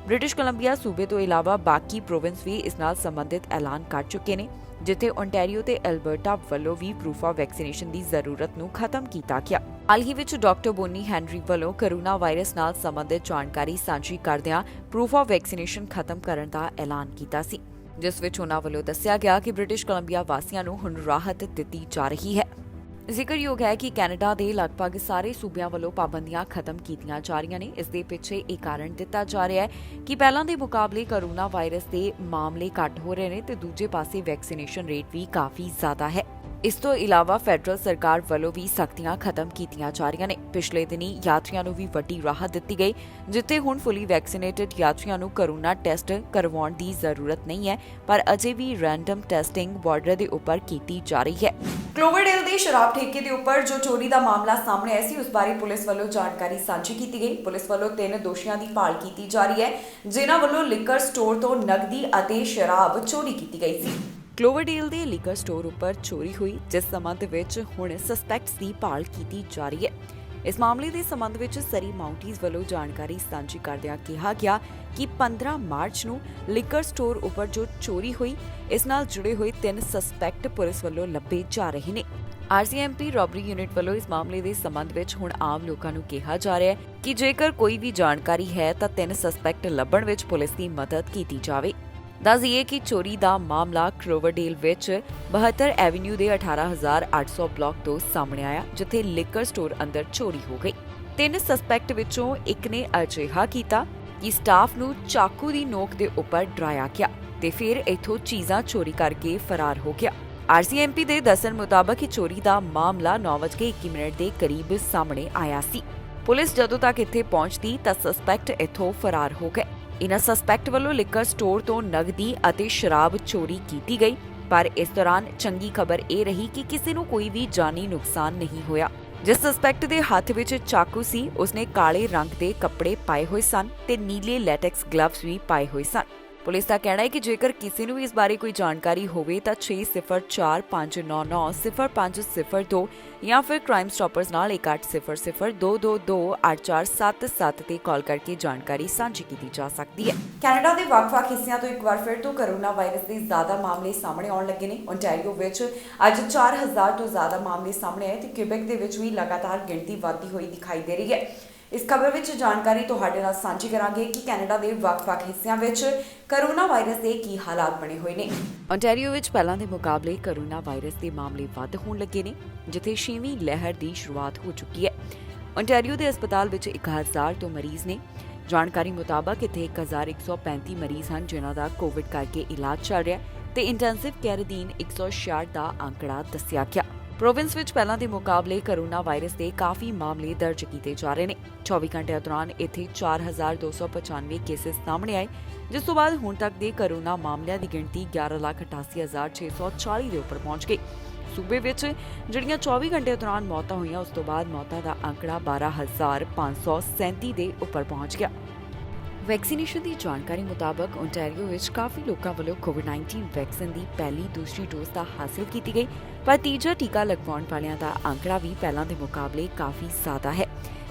ਬ੍ਰਿਟਿਸ਼ ਕੋਲੰਬੀਆ ਸੂਬੇ ਤੋਂ ਇਲਾਵਾ ਬਾਕੀ ਪ੍ਰੋਵਿੰਸ ਵੀ ਇਸ ਨਾਲ ਸੰਬੰਧਿਤ ਐਲਾਨ ਕਰ ਚੁੱਕੇ ਨੇ, ਜਿੱਥੇ ਓਨਟਾਰੀਓ ਤੇ ਐਲਬਰਟਾ ਵੱਲੋਂ ਵੀ ਪ੍ਰੂਫ ਆਫ ਵੈਕਸੀਨੇਸ਼ਨ ਦੀ ਜ਼ਰੂਰਤ ਨੂੰ ਖਤਮ ਕੀਤਾ ਗਿਆ। ਹਾਲ ਹੀ ਵਿੱਚ ਡਾਕਟਰ ਬੋਨੀ ਹੈਨਰੀ ਵੱਲੋਂ ਕੋਰੋਨਾ ਵਾਇਰਸ ਨਾਲ ਸੰਬੰਧਿਤ ਜਾਣਕਾਰੀ ਸਾਂਝੀ ਕਰਦਿਆਂ ਪ੍ਰੂਫ ਆਫ ਵੈਕਸੀਨੇਸ਼ਨ ਖਤਮ ਕਰਨ ਦਾ ਐਲਾਨ ਕੀਤਾ ਸੀ, ਜਿਸ ਵਿੱਚ ਉਹਨਾਂ ਵੱਲੋਂ ਦੱਸਿਆ ਗਿਆ ਕਿ ਬ੍ਰਿਟਿਸ਼ ਕੋਲੰਬੀਆ ਵਾਸੀਆਂ ਨੂੰ ਹੁਣ ਰਾਹਤ ਦਿੱਤੀ ਜਾ ਰਹੀ ਹੈ। ਜ਼ਿਕਰਯੋਗ ਹੈ ਕਿ ਕੈਨੇਡਾ ਦੇ ਲਗਭਗ ਸਾਰੇ ਸੂਬਿਆਂ ਵੱਲੋਂ ਪਾਬੰਦੀਆਂ ਖਤਮ ਕੀਤੀਆਂ ਜਾ ਰਹੀਆਂ ਨੇ। ਇਸ ਦੇ ਪਿੱਛੇ ਇਹ ਕਾਰਨ ਦਿੱਤਾ ਜਾ ਰਿਹਾ ਹੈ ਕਿ ਪਹਿਲਾਂ ਦੇ ਮੁਕਾਬਲੇ ਕੋਰੋਨਾ ਵਾਇਰਸ ਦੇ ਮਾਮਲੇ ਘੱਟ ਹੋ ਰਹੇ ਨੇ ਤੇ ਦੂਜੇ ਪਾਸੇ ਵੈਕਸੀਨੇਸ਼ਨ ਰੇਟ ਵੀ ਕਾਫੀ ਜ਼ਿਆਦਾ ਹੈ। ਇਸ ਤੋਂ ਇਲਾਵਾ ਫੈਡਰਲ ਸਰਕਾਰ ਵੱਲੋਂ ਵੀ ਸਖਤੀਆਂ ਖਤਮ ਕੀਤੀਆਂ ਜਾ ਰਹੀਆਂ ਨੇ। ਪਿਛਲੇ ਦਿਨੀ ਯਾਤਰੀਆਂ ਨੂੰ ਵੀ ਵੱਡੀ ਰਾਹਤ ਦਿੱਤੀ ਗਈ, ਜਿੱਥੇ ਹੁਣ ਫੁੱਲੀ ਵੈਕਸੀਨੇਟਡ ਯਾਤਰੀਆਂ ਨੂੰ ਕੋਰੋਨਾ ਟੈਸਟ ਕਰਵਾਉਣ ਦੀ ਜ਼ਰੂਰਤ ਨਹੀਂ ਹੈ, ਪਰ ਅਜੇ ਵੀ ਰੈਂਡਮ ਟੈਸਟਿੰਗ ਬਾਰਡਰ ਦੇ ਉੱਪਰ ਕੀਤੀ ਜਾ ਰਹੀ ਹੈ। ਕਲੋਵਰਡੇਲ ਦੇ ਸ਼ਰਾਬ ਠੇਕੇ ਦੇ ਉੱਪਰ ਜੋ ਚੋਰੀ ਦਾ ਮਾਮਲਾ ਸਾਹਮਣੇ ਆਇਆ ਸੀ, ਉਸ ਬਾਰੇ ਪੁਲਿਸ ਵੱਲੋਂ ਜਾਣਕਾਰੀ ਸਾਂਝੀ ਕੀਤੀ ਗਈ। ਪੁਲਿਸ ਵੱਲੋਂ 3 ਦੋਸ਼ੀਆਂ ਦੀ ਭਾਲ ਕੀਤੀ ਜਾ ਰਹੀ ਹੈ, ਜਿਨ੍ਹਾਂ ਵੱਲੋਂ ਲਿਕਰ ਸਟੋਰ ਤੋਂ ਨਕਦੀ ਅਤੇ ਸ਼ਰਾਬ ਚੋਰੀ ਕੀਤੀ ਗਈ ਸੀ। ਕਲੋਵਰਡੇਲ ਦੇ ਲਿਕਰ ਸਟੋਰ ਉੱਪਰ ਚੋਰੀ ਹੋਈ, ਜਿਸ ਸੰਬੰਧ ਵਿੱਚ ਹੁਣ ਸਸਪੈਕਟਸ ਦੀ ਭਾਲ ਕੀਤੀ ਜਾ ਰਹੀ ਹੈ। ਇਸ ਮਾਮਲੇ ਦੇ ਸੰਬੰਧ ਵਿੱਚ ਸਰੀ ਮਾਊਂਟੀਜ਼ ਵੱਲੋਂ ਜਾਣਕਾਰੀ ਸਾਂਝੀ ਕਰਦਿਆਂ ਕਿਹਾ ਗਿਆ ਕਿ 15 ਮਾਰਚ ਨੂੰ ਲਿਕਰ ਸਟੋਰ ਉੱਪਰ ਜੋ ਚੋਰੀ ਹੋਈ, ਇਸ ਨਾਲ ਜੁੜੇ ਹੋਏ 3 ਸਸਪੈਕਟ ਪੁਲਿਸ ਵੱਲੋਂ ਲੱਭੇ ਜਾ ਰਹੇ ਨੇ। RCMP ਰੋਬਰੀ ਯੂਨਿਟ ਵੱਲੋਂ ਇਸ ਮਾਮਲੇ ਦੇ ਸੰਬੰਧ ਵਿੱਚ ਹੁਣ ਆਮ ਲੋਕਾਂ ਨੂੰ ਕਿਹਾ ਜਾ ਰਿਹਾ ਹੈ ਕਿ ਜੇਕਰ ਕੋਈ ਵੀ ਜਾਣਕਾਰੀ ਹੈ ਤਾਂ 3 ਸਸਪੈਕਟ ਲੱਭਣ ਵਿੱਚ ਪੁਲਿਸ ਦੀ ਮਦਦ ਕੀਤੀ ਜਾਵੇ। ਦੱਸ ਦਈਏ ਕਿ ਚੋਰੀ ਦਾ ਮਾਮਲਾ ਕਲੋਵਰਡੇਲ ਵਿੱਚ 72 ਐਵਨਿਊ ਦੇ 18800 ਬਲਾਕ ਤੋਂ ਸਾਹਮਣੇ ਆਇਆ, ਜਿੱਥੇ ਲਿਕਰ ਸਟੋਰ ਅੰਦਰ ਚੋਰੀ ਹੋ ਗਈ। 3 ਸਸਪੈਕਟ ਵਿੱਚੋਂ ਇੱਕ ਨੇ ਅਜਿਹਾ ਕੀਤਾ ਕਿ ਸਟਾਫ ਨੂੰ ਚਾਕੂ ਦੀ ਨੋਕ ਦੇ ਉੱਪਰ ਡਰਾਇਆ ਗਿਆ ਤੇ ਫਿਰ ਇੱਥੋਂ ਚੀਜ਼ਾਂ ਚੋਰੀ ਕਰਕੇ ਫਰਾਰ ਹੋ ਗਿਆ। RCMP ਦੇ ਦੱਸਣ ਮੁਤਾਬਕ ਇਹ ਚੋਰੀ ਦਾ ਮਾਮਲਾ 9:21 ਦੇ ਕਰੀਬ ਸਾਹਮਣੇ ਆਇਆ ਸੀ। ਪੁਲਿਸ ਜਦੋਂ ਤੱਕ ਇੱਥੇ ਪਹੁੰਚਦੀ ਤਾਂ ਸਸਪੈਕਟ ਇੱਥੋਂ ਫਰਾਰ ਹੋ ਗਏ। ਇਨ੍ਹਾਂ ਸਸਪੈਕਟ ਵੱਲੋਂ ਲਿਕਰ ਸਟੋਰ ਤੋਂ ਨਕਦੀ ਅਤੇ ਸ਼ਰਾਬ ਚੋਰੀ ਕੀਤੀ ਗਈ, ਪਰ ਇਸ ਦੌਰਾਨ ਚੰਗੀ ਖਬਰ ਇਹ ਰਹੀ ਕਿ ਕਿਸੇ ਨੂੰ ਕੋਈ ਵੀ ਜਾਨੀ ਨੁਕਸਾਨ ਨਹੀਂ ਹੋਇਆ। ਜਿਸ ਸਸਪੈਕਟ ਦੇ ਹੱਥ ਵਿੱਚ ਚਾਕੂ ਸੀ, ਉਸਨੇ ਕਾਲੇ ਰੰਗ ਦੇ ਕੱਪੜੇ ਪਾਏ ਹੋਏ ਸਨ ਤੇ ਨੀਲੇ ਲੈਟੈਕਸ ਗਲਵਜ਼ ਵੀ ਪਾਏ ਹੋਏ ਸਨ। ਪੁਲਿਸ ਦਾ ਕਹਿਣਾ ਹੈ ਕਿ ਜੇਕਰ ਕਿਸੇ ਨੂੰ ਇਸ ਬਾਰੇ ਕੋਈ ਜਾਣਕਾਰੀ ਹੋਵੇ ਤਾਂ 6045990502 ਜਾਂ ਫਿਰ ਕ੍ਰਾਈਮ ਸਟਾਪਰਸ ਨਾਲ 1800-222-8477 ਤੇ ਕਾਲ ਕਰਕੇ ਜਾਣਕਾਰੀ ਸਾਂਝੀ ਕੀਤੀ ਜਾ ਸਕਦੀ ਹੈ। ਕੈਨੇਡਾ ਦੇ ਵੱਖ-ਵੱਖ ਹਿੱਸਿਆਂ ਤੋਂ ਇੱਕ ਵਾਰ ਫਿਰ ਤੋਂ ਕੋਰੋਨਾ ਵਾਇਰਸ ਦੇ ਜ਼ਿਆਦਾ ਮਾਮਲੇ ਸਾਹਮਣੇ ਆਉਣ ਲੱਗੇ ਨੇ। ਓਨਟਾਰੀਓ ਵਿੱਚ ਅੱਜ 4000 ਤੋਂ ਜ਼ਿਆਦਾ ਮਾਮਲੇ ਸਾਹਮਣੇ ਆਏ ਤੇ ਕਿਊਬੈਕ ਦੇ ਵਿੱਚ ਵੀ ਲਗਾਤਾਰ ਗਿਣਤੀ ਵਧਦੀ ਹੋਈ ਦਿਖਾਈ ਦੇ ਰਹੀ ਹੈ। ਇਸ ਖਬਰ ਵਿੱਚ ਜਾਣਕਾਰੀ ਤੁਹਾਡੇ ਨਾਲ ਸਾਂਝੀ ਕਰਾਂਗੇ ਕਿ ਕੈਨੇਡਾ ਦੇ ਵੱਖ-ਵੱਖ ਹਿੱਸਿਆਂ ਵਿੱਚ ਕੋਰੋਨਾ ਵਾਇਰਸ ਦੇ ਕੀ ਹਾਲਾਤ ਬਣੇ ਹੋਏ ਨੇ। ਓਨਟਾਰੀਓ ਵਿੱਚ ਪਹਿਲਾਂ ਦੇ ਮੁਕਾਬਲੇ ਕੋਰੋਨਾ ਵਾਇਰਸ ਦੇ ਮਾਮਲੇ ਵੱਧ ਹੋਣ ਲੱਗੇ ਨੇ, ਜਿੱਥੇ 6ਵੀਂ ਲਹਿਰ ਦੀ ਸ਼ੁਰੂਆਤ ਹੋ ਚੁੱਕੀ ਹੈ। ਓਨਟਾਰੀਓ ਦੇ ਹਸਪਤਾਲ ਵਿੱਚ 1000 ਤੋਂ ਮਰੀਜ਼ ਨੇ। ਜਾਣਕਾਰੀ ਮੁਤਾਬਕ ਇੱਥੇ 1135 ਮਰੀਜ਼ ਹਨ ਜਿਨ੍ਹਾਂ ਦਾ ਕੋਵਿਡ ਕਰਕੇ ਇਲਾਜ ਚੱਲ ਰਿਹਾ ਤੇ ਇੰਟੈਂਸਿਵ ਕੇਅਰ ਅਧੀਨ 166 ਦਾ ਅੰਕੜਾ ਦੱਸਿਆ ਗਿਆ। ਪ੍ਰੋਵਿੰਸ ਵਿੱਚ ਪਹਿਲਾਂ ਦੇ ਮੁਕਾਬਲੇ ਕੋਰੋਨਾ ਵਾਇਰਸ ਦੇ ਕਾਫੀ ਮਾਮਲੇ ਦਰਜ ਕੀਤੇ ਜਾ ਰਹੇ ਨੇ। 24 ਘੰਟਿਆਂ ਦੌਰਾਨ ਇੱਥੇ 4295 ਕੇਸਿਸ ਸਾਹਮਣੇ ਆਏ, ਜਿਸ ਤੋਂ ਬਾਅਦ ਹੁਣ ਤੱਕ ਦੇ ਕੋਰੋਨਾ ਮਾਮਲਿਆਂ ਦੀ ਗਿਣਤੀ 11,88,640 ਦੇ ਉੱਪਰ ਪਹੁੰਚ ਗਈ। ਸੂਬੇ ਵਿੱਚ ਜਿਹੜੀਆਂ 24 ਘੰਟਿਆਂ ਦੌਰਾਨ ਮੌਤਾਂ ਹੋਈਆਂ, ਉਸ ਤੋਂ ਬਾਅਦ ਮੌਤਾਂ ਦਾ ਅੰਕੜਾ 12,537 ਦੇ ਉੱਪਰ ਪਹੁੰਚ ਗਿਆ। ਵੈਕਸੀਨੇਸ਼ਨ ਦੀ ਜਾਣਕਾਰੀ ਮੁਤਾਬਕ ਓਨਟਾਰੀਓ ਵਿੱਚ ਕਾਫੀ ਲੋਕਾਂ ਵੱਲੋਂ ਕੋਵਿਡ-19 ਵੈਕਸੀਨ ਦੀ ਪਹਿਲੀ ਦੂਸਰੀ ਡੋਜ਼ ਤਾਂ ਹਾਸਲ ਕੀਤੀ ਗਈ, ਪਰ ਤੀਜਾ ਟੀਕਾ ਲਗਵਾਉਣ ਵਾਲਿਆਂ ਦਾ ਅੰਕੜਾ ਵੀ ਪਹਿਲਾਂ ਦੇ ਮੁਕਾਬਲੇ ਕਾਫੀ ਜ਼ਿਆਦਾ ਹੈ।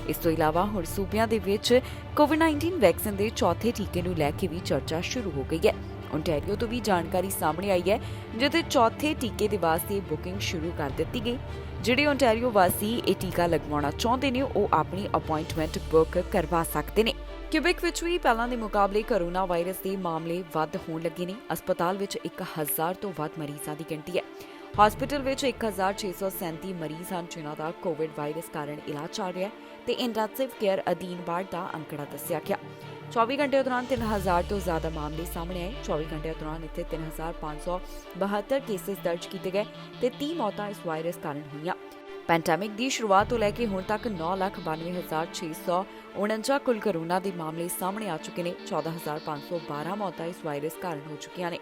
ਇਸ ਤੋਂ ਇਲਾਵਾ ਹੁਣ ਸੂਬਿਆਂ ਦੇ ਵਿੱਚ ਕੋਵਿਡ-19 ਵੈਕਸੀਨ ਦੇ ਚੌਥੇ ਟੀਕੇ ਨੂੰ ਲੈ ਕੇ ਵੀ ਚਰਚਾ ਸ਼ੁਰੂ ਹੋ ਗਈ ਹੈ। ਓਨਟਾਰੀਓ ਤੋਂ ਵੀ ਜਾਣਕਾਰੀ ਸਾਹਮਣੇ ਆਈ ਹੈ, ਜਿੱਥੇ ਚੌਥੇ ਟੀਕੇ ਦੇ ਵਾਸਤੇ ਬੁਕਿੰਗ ਸ਼ੁਰੂ ਕਰ ਦਿੱਤੀ ਗਈ। ਜਿਹੜੇ ਓਨਟਾਰੀਓ ਵਾਸੀ ਇਹ ਟੀਕਾ ਲਗਵਾਉਣਾ ਚਾਹੁੰਦੇ ਨੇ, ਉਹ ਆਪਣੀ ਅਪਾਇੰਟਮੈਂਟ ਬੁੱਕ ਕਰਵਾ ਸਕਦੇ ਨੇ। ਕਿਊਬੈਕ ਵਿੱਚ ਵੀ ਪਹਿਲਾਂ ਦੇ ਮੁਕਾਬਲੇ ਕੋਰੋਨਾ ਵਾਇਰਸ ਦੇ ਮਾਮਲੇ ਵੱਧ ਹੋਣ ਲੱਗੇ ਨੇ। ਹਸਪਤਾਲ ਵਿੱਚ 1000 ਤੋਂ ਵੱਧ ਮਰੀਜ਼ਾਂ ਦੀ ਗਿਣਤੀ ਹੈ। ਹਸਪਤਾਲ ਵਿੱਚ 1637 ਮਰੀਜ਼ ਹਨ ਜਿਨ੍ਹਾਂ ਦਾ ਕੋਵਿਡ ਵਾਇਰਸ ਕਾਰਨ ਇਲਾਜ ਚੱਲ ਰਿਹਾ ਤੇ ਇੰਟੈਂਸਿਵ ਕੇਅਰ ਅਧੀਨ ਬਾੜ ਦਾ ਅੰਕੜਾ ਦੱਸਿਆ ਗਿਆ। 24 ਘੰਟਿਆਂ ਦੌਰਾਨ 3000 ਤੋਂ ਜ਼ਿਆਦਾ ਮਾਮਲੇ ਸਾਹਮਣੇ ਆਏ। 24 ਘੰਟਿਆਂ ਦੌਰਾਨ ਇੱਥੇ 3572 ਕੇਸਿਸ ਦਰਜ ਕੀਤੇ ਗਏ ਤੇ 30 ਮੌਤਾਂ ਇਸ ਵਾਇਰਸ ਕਾਰਨ ਹੋਈਆਂ। ਪੈਂਡੈਮਿਕ ਦੀ ਸ਼ੁਰੂਆਤ ਤੋਂ ਲੈ ਕੇ ਹੁਣ ਤੱਕ 9,92,649 ਕੁੱਲ ਕੋਰੋਨਾ ਦੇ ਮਾਮਲੇ ਸਾਹਮਣੇ ਆ ਚੁੱਕੇ ਨੇ। 14,512 ਮੌਤਾਂ ਇਸ ਵਾਇਰਸ ਕਾਰਨ ਹੋ ਚੁੱਕੀਆਂ ਨੇ।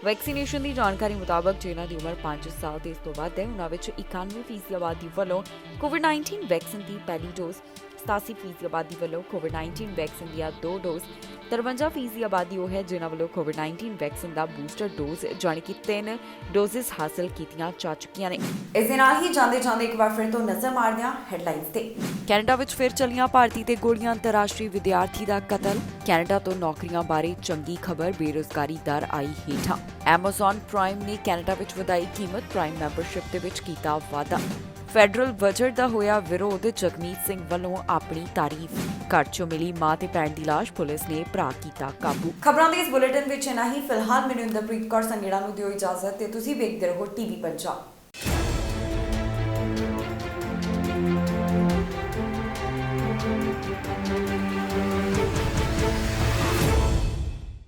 ਵੈਕਸੀਨੇਸ਼ਨ ਦੀ ਜਾਣਕਾਰੀ ਮੁਤਾਬਕ ਜਿਨ੍ਹਾਂ ਦੀ ਉਮਰ 5 ਸਾਲ ਤੇ ਇਸ ਤੋਂ ਵੱਧ ਹੈ ਉਹਨਾਂ ਵਿੱਚ 91% ਆਬਾਦੀ ਵੱਲੋਂ ਕੋਵਿਡ-19 ਵੈਕਸੀਨ ਦੀ ਪਹਿਲੀ ਡੋਜ਼, 87% ਆਬਾਦੀ ਵੱਲੋਂ ਕੋਵਿਡ-19 ਵੈਕਸੀਨ ਦੀਆਂ 2 ਡੋਜ਼, 53% ਆਬਾਦੀ ਉਹ ਹੈ ਜਿਨ੍ਹਾਂ ਵੱਲੋਂ ਕੋਵਿਡ-19 ਵੈਕਸੀਨ ਦਾ ਬੂਸਟਰ ਡੋਜ਼ ਜਾਣੀ ਕਿ 3 ਡੋਜ਼ਸ ਹਾਸਲ ਕੀਤੀਆਂ ਜਾ ਚੁੱਕੀਆਂ ਨੇ। ਇਸ ਦੇ ਨਾਲ ਹੀ ਜਾਂਦੇ ਇੱਕ ਵਾਰ ਫਿਰ ਤੋਂ ਨਜ਼ਰ ਮਾਰਦੇ ਹਾਂ ਹੈਡਲਾਈਨਸ ਤੇ। ਕੈਨੇਡਾ ਵਿੱਚ ਫਿਰ ਚੱਲੀਆਂ ਭਾਰਤੀ ਤੇ ਗੋਲੀਆਂ, ਅੰਤਰਰਾਸ਼ਟਰੀ ਵਿਦਿਆਰਥੀ ਦਾ ਕਤਲ। ਕੈਨੇਡਾ ਤੋਂ ਨੌਕਰੀਆਂ ਬਾਰੇ ਚੰਗੀ ਖਬਰ, ਬੇਰੁਜ਼ਗਾਰੀ ਦਰ ਆਈ ਹੇਠਾਂ। ਐਮਾਜ਼ਨ ਪ੍ਰਾਈਮ ਨੇ ਕੈਨੇਡਾ ਵਿੱਚ ਵਧਾਈ ਕੀਮਤ, ਪ੍ਰਾਈਮ ਮੈਂਬਰਸ਼ਿਪ ਦੇ ਵਿੱਚ ਕੀਤਾ ਵਾਧਾ। ਫੈਡਰਲ ਬਜਟ ਦਾ ਹੋਇਆ ਵਿਰੋਧ, ਜਗਮੀਤ ਸਿੰਘ ਵੱਲੋਂ ਆਪਣੀ ਤਾਰੀਫ। ਘਰ ਚੋਂ ਮਿਲੀ ਮਾਂ ਤੇ ਭੈਣ ਦੀ ਲਾਸ਼, ਪੁਲਿਸ ਨੇ ਭਰਾ ਕੀਤਾ ਕਾਬੂ। ਖਬਰਾਂ ਦੇ ਇਸ ਬੁਲੇਟਿਨ ਵਿੱਚ ਇਨਾ ਹੀ। ਫਿਲਹਾਲ ਮੈਨੂੰ ਇੰਦਰਪ੍ਰੀਤ ਕੌਰ ਸੰਗੇੜਾ ਨੂੰ ਦਿਓ ਇਜਾਜ਼ਤ ਤੇ ਤੁਸੀਂ ਵੇਖਦੇ ਰਹੋ ਟੀਵੀ ਪੰਜਾਬ।